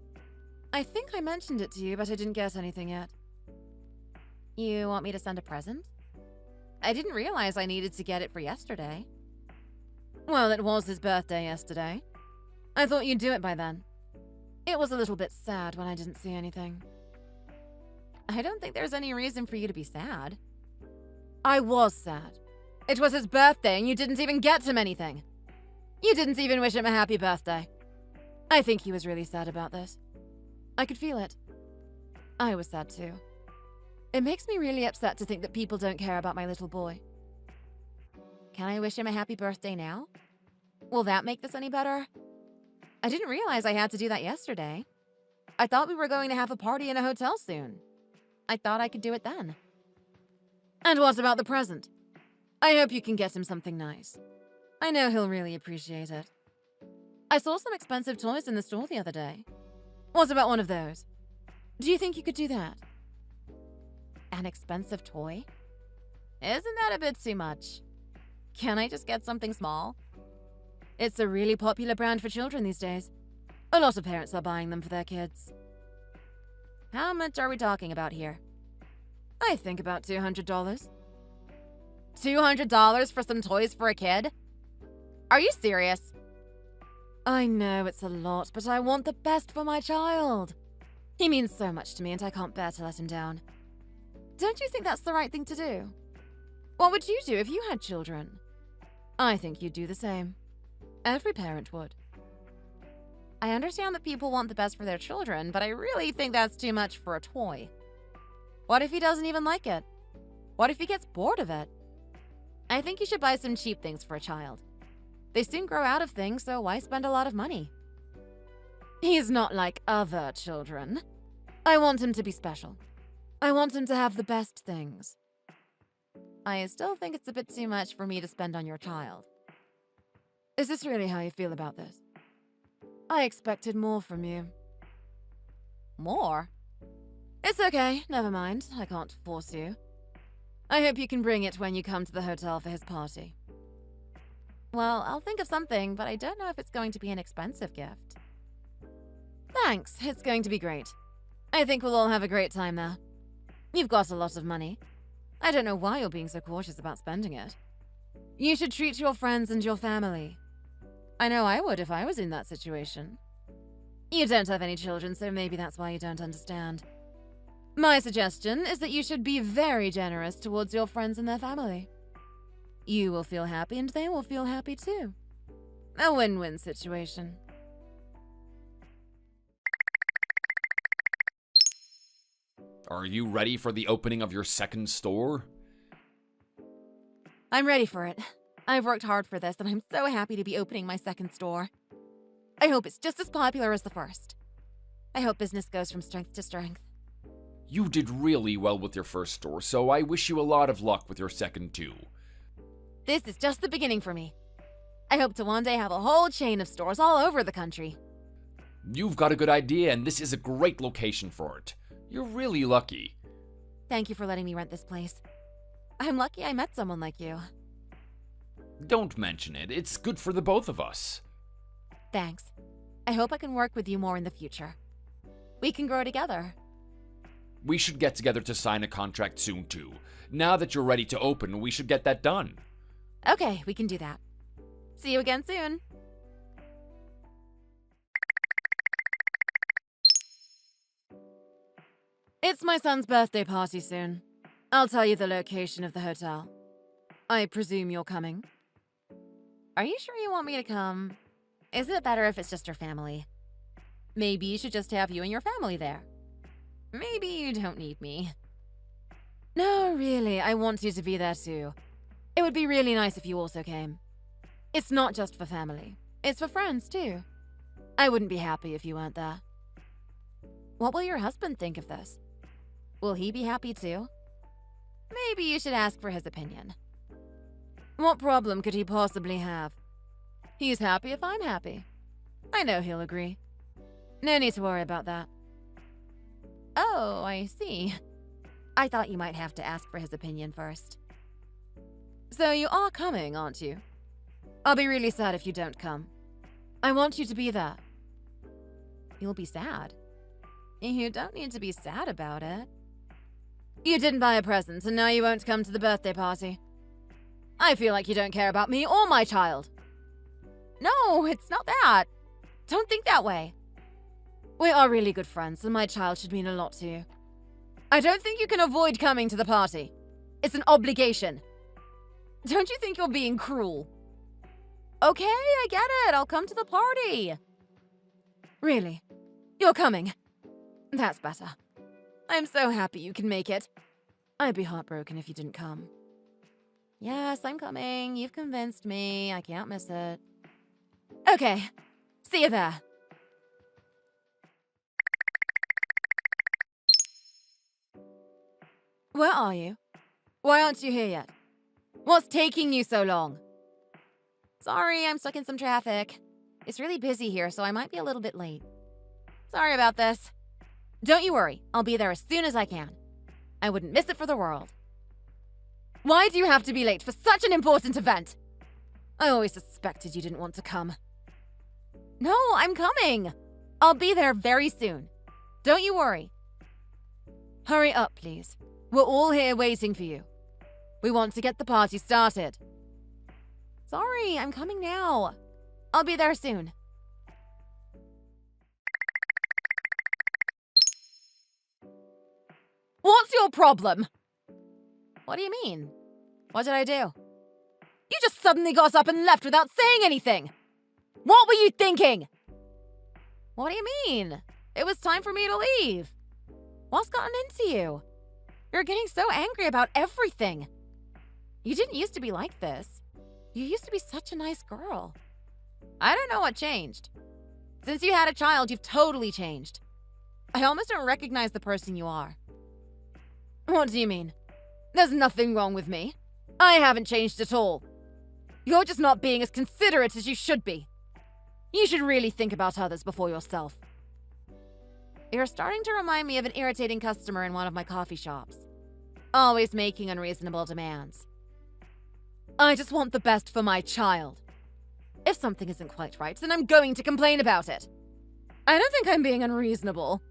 I think I mentioned it to you, but I didn't get anything yet. You want me to send a present? I didn't realize I needed to get it for yesterday. Well, it was his birthday yesterday. I thought you'd do it by then. It was a little bit sad when I didn't see anything. I don't think there's any reason for you to be sad. I was sad. It was his birthday and you didn't even get him anything. You didn't even wish him a happy birthday. I think he was really sad about this. I could feel it. I was sad too. It makes me really upset to think that people don't care about my little boy. Can I wish him a happy birthday now? Will that make this any better? I didn't realize I had to do that yesterday. I thought we were going to have a party in a hotel soon. I thought I could do it then. And what about the present? I hope you can get him something nice. I know he'll really appreciate it. I saw some expensive toys in the store the other day. What about one of those? Do you think you could do that? An expensive toy? Isn't that a bit too much? Can I just get something small? It's a really popular brand for children these days. A lot of parents are buying them for their kids. How much are we talking about here? I think about $200. $200 for some toys for a kid? Are you serious? I know it's a lot, but I want the best for my child. He means so much to me and I can't bear to let him down. Don't you think that's the right thing to do? What would you do if you had children? I think you'd do the same. Every parent would. I understand that people want the best for their children, but I really think that's too much for a toy. What if he doesn't even like it? What if he gets bored of it? I think you should buy some cheap things for a child. They soon grow out of things, so why spend a lot of money? He's not like other children. I want him to be special. I want him to have the best things. I still think it's a bit too much for me to spend on your child. Is this really how you feel about this? I expected more from you. More? It's okay, never mind. I can't force you. I hope you can bring it when you come to the hotel for his party. Well, I'll think of something, but I don't know if it's going to be an expensive gift. Thanks, it's going to be great. I think we'll all have a great time there. You've got a lot of money. I don't know why you're being so cautious about spending it. You should treat your friends and your family. I know I would if I was in that situation. You don't have any children, so maybe that's why you don't understand. My suggestion is that you should be very generous towards your friends and their family. You will feel happy and they will feel happy too. A win-win situation. Are you ready for the opening of your second store? I'm ready for it. I've worked hard for this and I'm so happy to be opening my second store. I hope it's just as popular as the first. I hope business goes from strength to strength. You did really well with your first store, so I wish you a lot of luck with your second too. This is just the beginning for me. I hope to one day have a whole chain of stores all over the country. You've got a good idea, and this is a great location for it. You're really lucky. Thank you for letting me rent this place. I'm lucky I met someone like you. Don't mention it. It's good for the both of us. Thanks. I hope I can work with you more in the future. We can grow together. We should get together to sign a contract soon too. Now that you're ready to open, we should get that done. Okay, we can do that. See you again soon. It's my son's birthday party soon. I'll tell you the location of the hotel. I presume you're coming. Are you sure you want me to come? Is it better if it's just your family? Maybe you should just have you and your family there. Maybe you don't need me. No, really, I want you to be there too. It would be really nice if you also came. It's not just for family. It's for friends too. I wouldn't be happy if you weren't there. What will your husband think of this? Will he be happy too? Maybe you should ask for his opinion. What problem could he possibly have? He's happy if I'm happy. I know he'll agree. No need to worry about that. Oh, I see. I thought you might have to ask for his opinion first. So you are coming, aren't you? I'll be really sad if you don't come. I want you to be there. You'll be sad. You don't need to be sad about it. You didn't buy a present, and now you won't come to the birthday party. I feel like you don't care about me or my child. No, it's not that. Don't think that way. We are really good friends, and my child should mean a lot to you. I don't think you can avoid coming to the party. It's an obligation. Don't you think you're being cruel? Okay, I get it. I'll come to the party. Really? You're coming? That's better. I'm so happy you can make it. I'd be heartbroken if you didn't come. Yes, I'm coming. You've convinced me. I can't miss it. Okay. See you there. Where are you? Why aren't you here yet? What's taking you so long? Sorry, I'm stuck in some traffic. It's really busy here, so I might be a little bit late. Sorry about this. Don't you worry, I'll be there as soon as I can. I wouldn't miss it for the world. Why do you have to be late for such an important event? I always suspected you didn't want to come. No, I'm coming. I'll be there very soon. Don't you worry. Hurry up, please. We're all here waiting for you. We want to get the party started. Sorry, I'm coming now. I'll be there soon. What's your problem? What do you mean? What did I do? You just suddenly got up and left without saying anything. What were you thinking? What do you mean? It was time for me to leave. What's gotten into you? You're getting so angry about everything. You didn't used to be like this. You used to be such a nice girl. I don't know what changed. Since you had a child, you've totally changed. I almost don't recognize the person you are. What do you mean? There's nothing wrong with me. I haven't changed at all. You're just not being as considerate as you should be. You should really think about others before yourself. You're starting to remind me of an irritating customer in one of my coffee shops. Always making unreasonable demands. I just want the best for my child. If something isn't quite right, then I'm going to complain about it. I don't think I'm being unreasonable.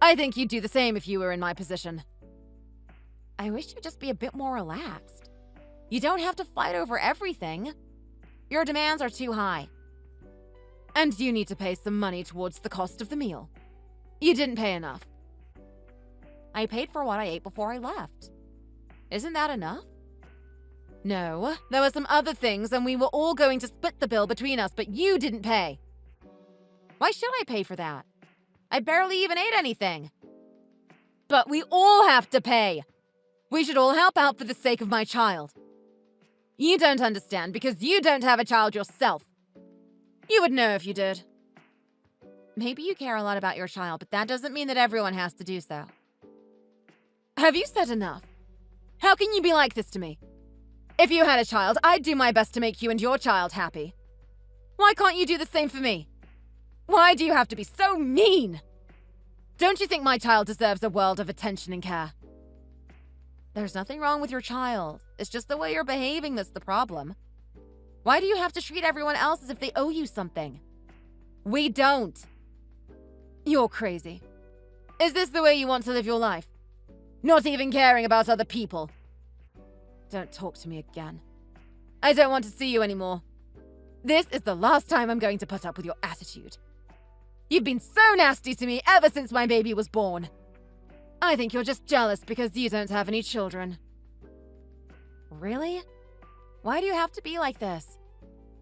I think you'd do the same if you were in my position. I wish you'd just be a bit more relaxed. You don't have to fight over everything. Your demands are too high. And you need to pay some money towards the cost of the meal. You didn't pay enough. I paid for what I ate before I left. Isn't that enough? No, there were some other things and we were all going to split the bill between us, but you didn't pay. Why should I pay for that? I barely even ate anything. But we all have to pay. We should all help out for the sake of my child. You don't understand because you don't have a child yourself. You would know if you did. Maybe you care a lot about your child, but that doesn't mean that everyone has to do so. Have you said enough? How can you be like this to me? If you had a child, I'd do my best to make you and your child happy. Why can't you do the same for me? Why do you have to be so mean? Don't you think my child deserves a world of attention and care? There's nothing wrong with your child. It's just the way you're behaving that's the problem. Why do you have to treat everyone else as if they owe you something? We don't. You're crazy. Is this the way you want to live your life? Not even caring about other people? Don't talk to me again. I don't want to see you anymore. This is the last time I'm going to put up with your attitude. You've been so nasty to me ever since my baby was born. I think you're just jealous because you don't have any children. Really? Why do you have to be like this?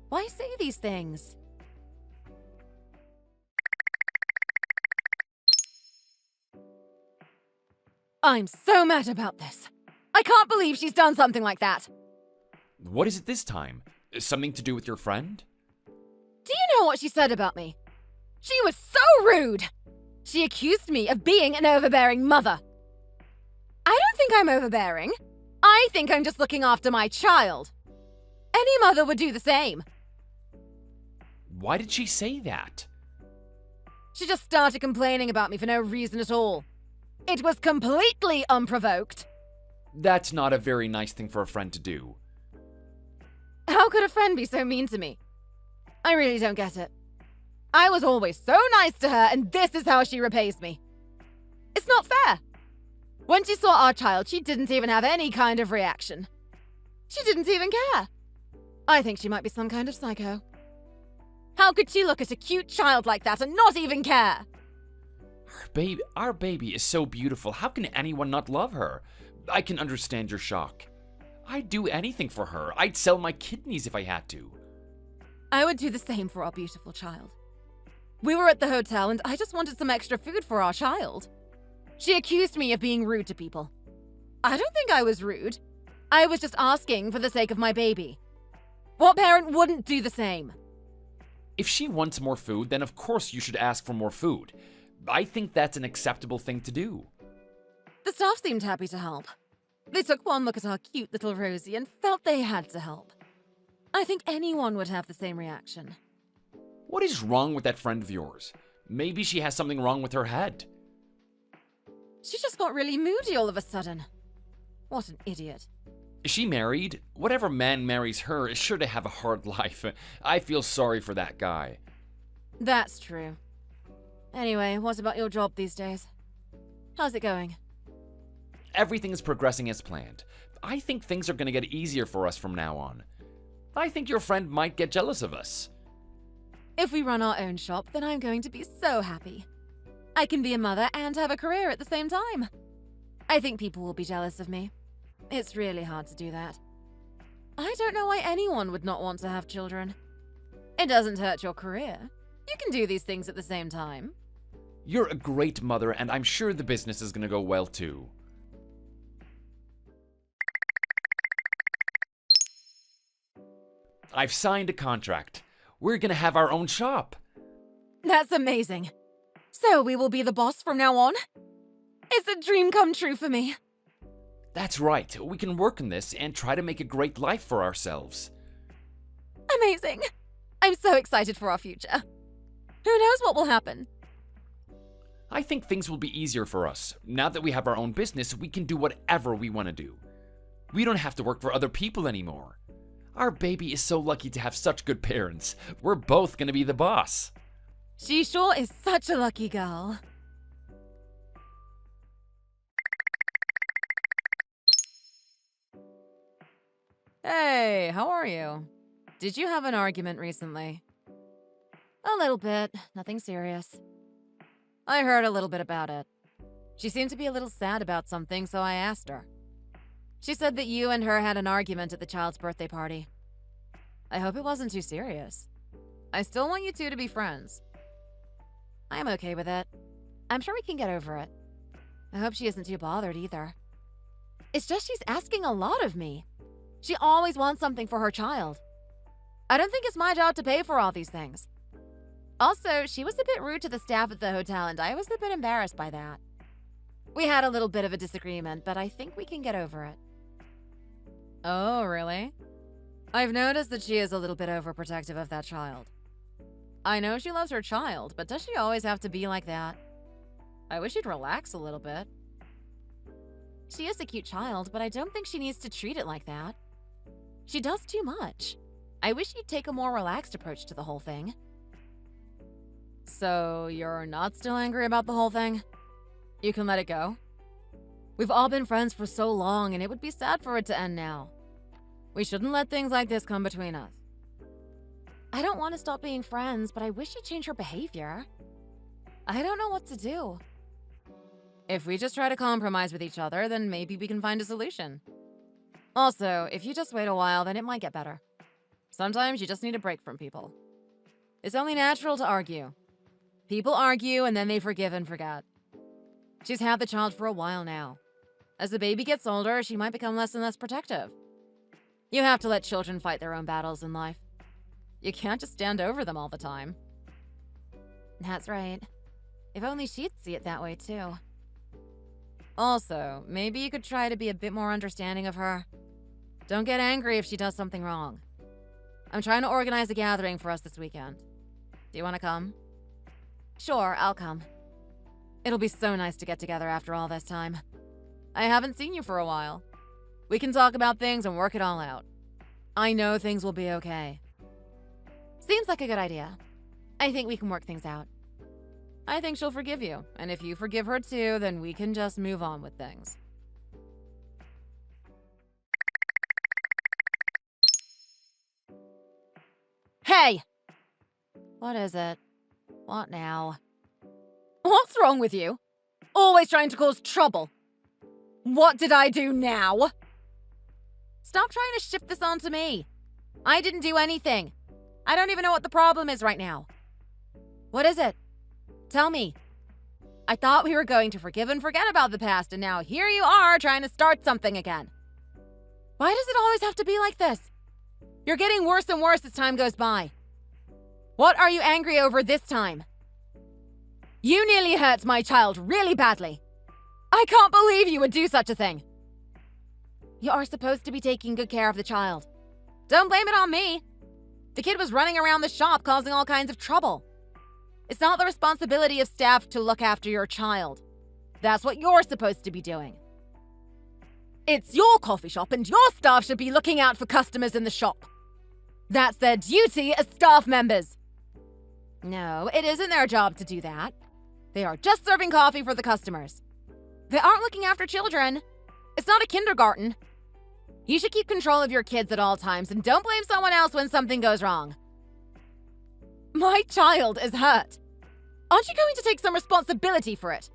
Why say these things? I'm so mad about this. I can't believe she's done something like that. What is it this time? Something to do with your friend? Do you know what she said about me? She was so rude. She accused me of being an overbearing mother. I don't think I'm overbearing. I think I'm just looking after my child. Any mother would do the same. Why did she say that? She just started complaining about me for no reason at all. It was completely unprovoked. That's not a very nice thing for a friend to do. How could a friend be so mean to me? I really don't get it. I was always so nice to her, and this is how she repays me. It's not fair. When she saw our child, she didn't even have any kind of reaction. She didn't even care. I think she might be some kind of psycho. How could she look at a cute child like that and not even care? Our baby is so beautiful. How can anyone not love her? I can understand your shock. I'd do anything for her. I'd sell my kidneys if I had to. I would do the same for our beautiful child. We were at the hotel and I just wanted some extra food for our child. She accused me of being rude to people. I don't think I was rude. I was just asking for the sake of my baby. What parent wouldn't do the same? If she wants more food, then of course you should ask for more food. I think that's an acceptable thing to do. The staff seemed happy to help. They took one look at our cute little Rosie and felt they had to help. I think anyone would have the same reaction. What is wrong with that friend of yours? Maybe she has something wrong with her head. She just got really moody all of a sudden. What an idiot. Is she married? Whatever man marries her is sure to have a hard life. I feel sorry for that guy. That's true. Anyway, what about your job these days? How's it going? Everything is progressing as planned. I think things are going to get easier for us from now on. I think your friend might get jealous of us. If we run our own shop, then I'm going to be so happy. I can be a mother and have a career at the same time. I think people will be jealous of me. It's really hard to do that. I don't know why anyone would not want to have children. It doesn't hurt your career. You can do these things at the same time. You're a great mother, and I'm sure the business is going to go well too. I've signed a contract. We're going to have our own shop. That's amazing. So we will be the boss from now on? It's a dream come true for me. That's right. We can work on this and try to make a great life for ourselves. Amazing. I'm so excited for our future. Who knows what will happen? I think things will be easier for us. Now that we have our own business, we can do whatever we want to do. We don't have to work for other people anymore. Our baby is so lucky to have such good parents. We're both going to be the boss. She sure is such a lucky girl. Hey, how are you? Did you have an argument recently? A little bit, nothing serious. I heard a little bit about it. She seemed to be a little sad about something, so I asked her. She said that you and her had an argument at the child's birthday party. I hope it wasn't too serious. I still want you two to be friends. I'm okay with it. I'm sure we can get over it. I hope she isn't too bothered either. It's just she's asking a lot of me. She always wants something for her child. I don't think it's my job to pay for all these things. Also, she was a bit rude to the staff at the hotel, and I was a bit embarrassed by that. We had a little bit of a disagreement, but I think we can get over it. Oh, really? I've noticed that she is a little bit overprotective of that child. I know she loves her child, but does she always have to be like that? I wish she'd relax a little bit. She is a cute child, but I don't think she needs to treat it like that. She does too much. I wish she'd take a more relaxed approach to the whole thing. So, you're not still angry about the whole thing? You can let it go? We've all been friends for so long, and it would be sad for it to end now. We shouldn't let things like this come between us. I don't want to stop being friends, but I wish she'd change her behavior. I don't know what to do. If we just try to compromise with each other, then maybe we can find a solution. Also, if you just wait a while, then it might get better. Sometimes you just need a break from people. It's only natural to argue. People argue and then they forgive and forget. She's had the child for a while now. As the baby gets older, she might become less and less protective. You have to let children fight their own battles in life. You can't just stand over them all the time. That's right. If only she'd see it that way too. Also, maybe you could try to be a bit more understanding of her. Don't get angry if she does something wrong. I'm trying to organize a gathering for us this weekend. Do you want to come? Sure, I'll come. It'll be so nice to get together after all this time. I haven't seen you for a while. We can talk about things and work it all out. I know things will be okay. Seems like a good idea. I think we can work things out. I think she'll forgive you, and if you forgive her too, then we can just move on with things. Hey! What is it? What now? What's wrong with you? Always trying to cause trouble. What did I do now? Stop trying to shift this onto me. I didn't do anything. I don't even know what the problem is right now. What is it? Tell me. I thought we were going to forgive and forget about the past, and now here you are trying to start something again. Why does it always have to be like this? You're getting worse and worse as time goes by. What are you angry over this time? You nearly hurt my child really badly. I can't believe you would do such a thing. You are supposed to be taking good care of the child. Don't blame it on me. The kid was running around the shop causing all kinds of trouble. It's not the responsibility of staff to look after your child. That's what you're supposed to be doing. It's your coffee shop and your staff should be looking out for customers in the shop. That's their duty as staff members. No, it isn't their job to do that. They are just serving coffee for the customers. They aren't looking after children. It's not a kindergarten. You should keep control of your kids at all times and don't blame someone else when something goes wrong. My child is hurt. Aren't you going to take some responsibility for it?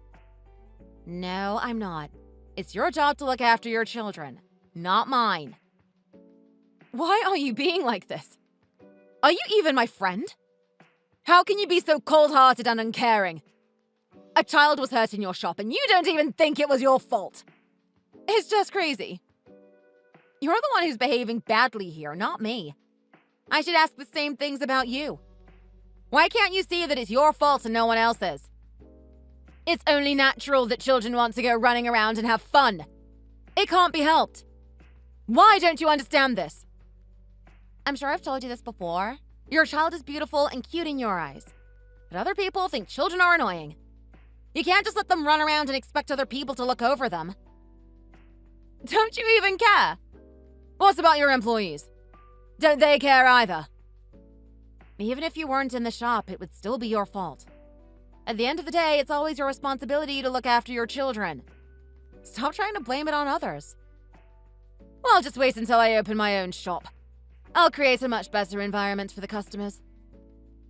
No, I'm not. It's your job to look after your children, not mine. Why are you being like this? Are you even my friend? How can you be so cold-hearted and uncaring? A child was hurt in your shop and you don't even think it was your fault. It's just crazy. You're the one who's behaving badly here, not me. I should ask the same things about you. Why can't you see that it's your fault and no one else's? It's only natural that children want to go running around and have fun. It can't be helped. Why don't you understand this? I'm sure I've told you this before. Your child is beautiful and cute in your eyes. But other people think children are annoying. You can't just let them run around and expect other people to look over them. Don't you even care? What about your employees? Don't they care either? Even if you weren't in the shop, it would still be your fault. At the end of the day, it's always your responsibility to look after your children. Stop trying to blame it on others. Well, just wait until I open my own shop. I'll create a much better environment for the customers.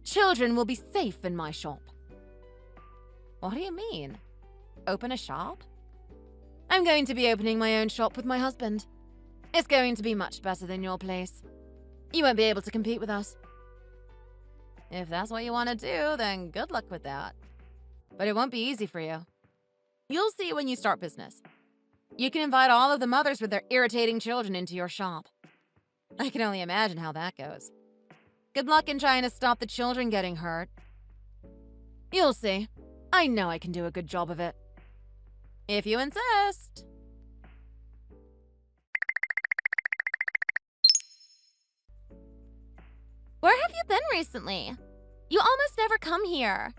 Children will be safe in my shop. What do you mean? Open a shop? I'm going to be opening my own shop with my husband. It's going to be much better than your place. You won't be able to compete with us. If that's what you want to do, then good luck with that. But it won't be easy for you. You'll see when you start business. You can invite all of the mothers with their irritating children into your shop. I can only imagine how that goes. Good luck in trying to stop the children getting hurt. You'll see. I know I can do a good job of it. If you insist. Where have you been recently? You almost never come here.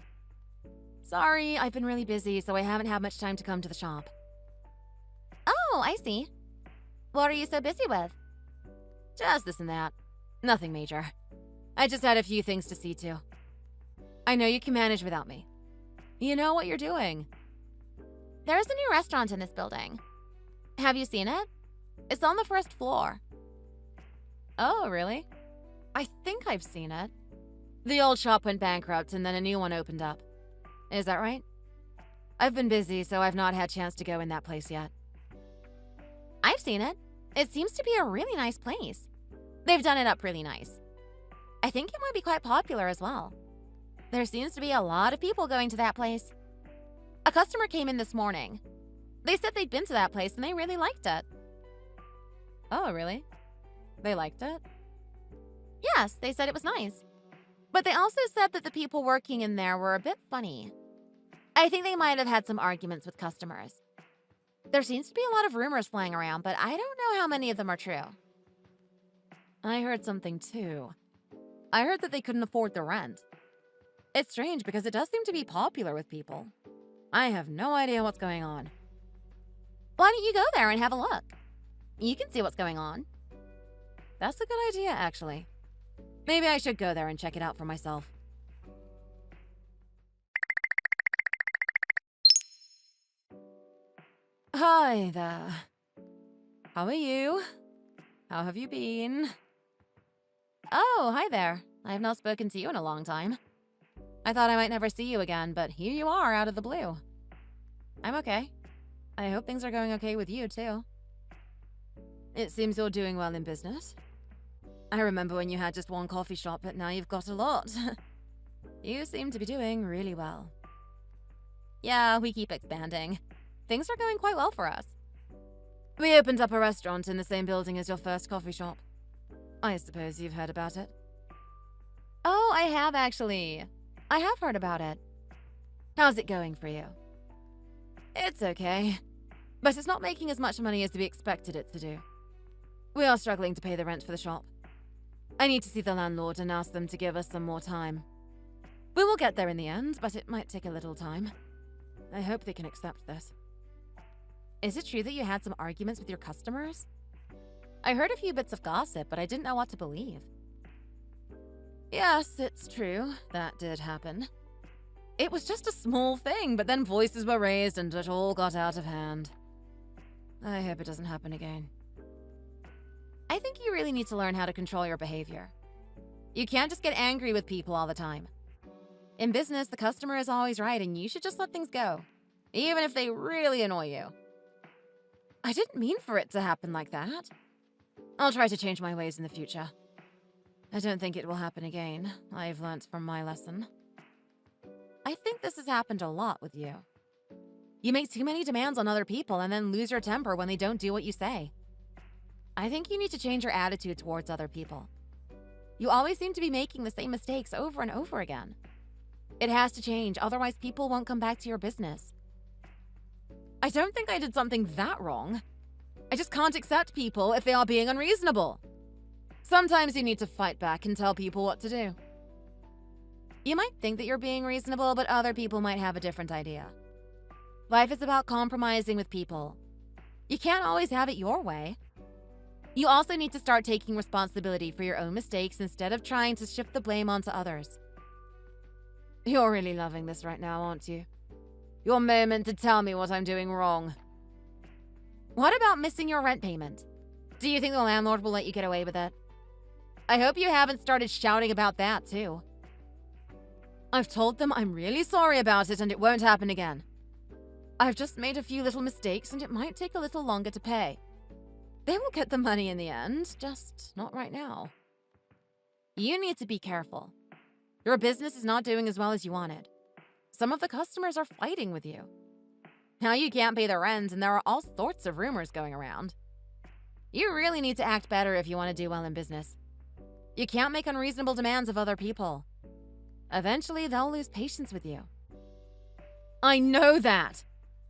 Sorry, I've been really busy, so I haven't had much time to come to the shop. Oh, I see. What are you so busy with? Just this and that. Nothing major. I just had a few things to see to. I know you can manage without me. You know what you're doing. There's a new restaurant in this building. Have you seen it? It's on the first floor. Oh, really? I think I've seen it. The old shop went bankrupt and then a new one opened up. Is that right? I've been busy, so I've not had a chance to go in that place yet. I've seen it. It seems to be a really nice place. They've done it up really nice. I think it might be quite popular as well. There seems to be a lot of people going to that place. A customer came in this morning. They said they'd been to that place and they really liked it. Oh, really? They liked it? Yes, they said it was nice. But they also said that the people working in there were a bit funny. I think they might have had some arguments with customers. There seems to be a lot of rumors flying around, but I don't know how many of them are true. I heard something too. I heard that they couldn't afford the rent. It's strange because it does seem to be popular with people. I have no idea what's going on. Why don't you go there and have a look? You can see what's going on. That's a good idea, actually. Maybe I should go there and check it out for myself. Hi there. How are you? How have you been? Oh, hi there. I have not spoken to you in a long time. I thought I might never see you again, but here you are out of the blue. I'm okay. I hope things are going okay with you, too. It seems you're doing well in business. I remember when you had just one coffee shop, but now you've got a lot. You seem to be doing really well. Yeah, we keep expanding. Things are going quite well for us. We opened up a restaurant in the same building as your first coffee shop. I suppose you've heard about it. Oh, I have actually. I have heard about it. How's it going for you? It's okay, but it's not making as much money as we expected it to do. We are struggling to pay the rent for the shop. I need to see the landlord and ask them to give us some more time. We will get there in the end, but it might take a little time. I hope they can accept this. Is it true that you had some arguments with your customers? I heard a few bits of gossip, but I didn't know what to believe. Yes, it's true. That did happen. It was just a small thing, but then voices were raised and it all got out of hand. I hope it doesn't happen again. I think you really need to learn how to control your behavior. You can't just get angry with people all the time. In business, the customer is always right, and you should just let things go, even if they really annoy you. I didn't mean for it to happen like that. I'll try to change my ways in the future. I don't think it will happen again. I've learnt from my lesson. I think this has happened a lot with you. You make too many demands on other people and then lose your temper when they don't do what you say. I think you need to change your attitude towards other people. You always seem to be making the same mistakes over and over again. It has to change, otherwise people won't come back to your business. I don't think I did something that wrong. I just can't accept people if they are being unreasonable. Sometimes you need to fight back and tell people what to do. You might think that you're being reasonable, but other people might have a different idea. Life is about compromising with people. You can't always have it your way. You also need to start taking responsibility for your own mistakes instead of trying to shift the blame onto others. You're really loving this right now, aren't you? Your moment to tell me what I'm doing wrong. What about missing your rent payment? Do you think the landlord will let you get away with it? I hope you haven't started shouting about that, too. I've told them I'm really sorry about it and it won't happen again. I've just made a few little mistakes and it might take a little longer to pay. They will get the money in the end, just not right now. You need to be careful. Your business is not doing as well as you wanted. Some of the customers are fighting with you. Now you can't pay the rent and there are all sorts of rumors going around. You really need to act better if you want to do well in business. You can't make unreasonable demands of other people. Eventually, they'll lose patience with you. I know that.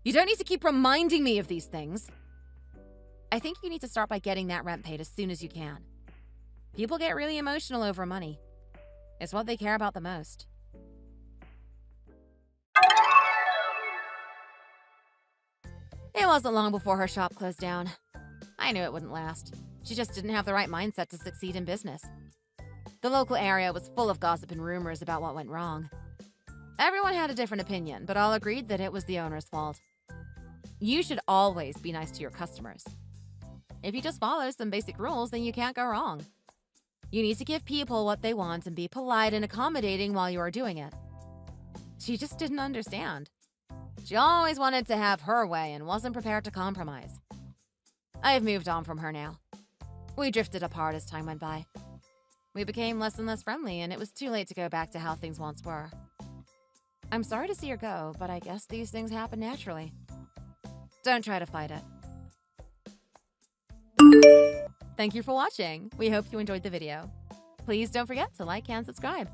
You don't need to keep reminding me of these things. I think you need to start by getting that rent paid as soon as you can. People get really emotional over money. It's what they care about the most. It wasn't long before her shop closed down. I knew it wouldn't last. She just didn't have the right mindset to succeed in business. The local area was full of gossip and rumors about what went wrong. Everyone had a different opinion, but all agreed that it was the owner's fault. You should always be nice to your customers. If you just follow some basic rules, then you can't go wrong. You need to give people what they want and be polite and accommodating while you are doing it. She just didn't understand. She always wanted to have her way and wasn't prepared to compromise. I've moved on from her now. We drifted apart as time went by. We became less and less friendly, and it was too late to go back to how things once were. I'm sorry to see her go, but I guess these things happen naturally. Don't try to fight it. Thank you for watching. We hope you enjoyed the video. Please don't forget to like and subscribe.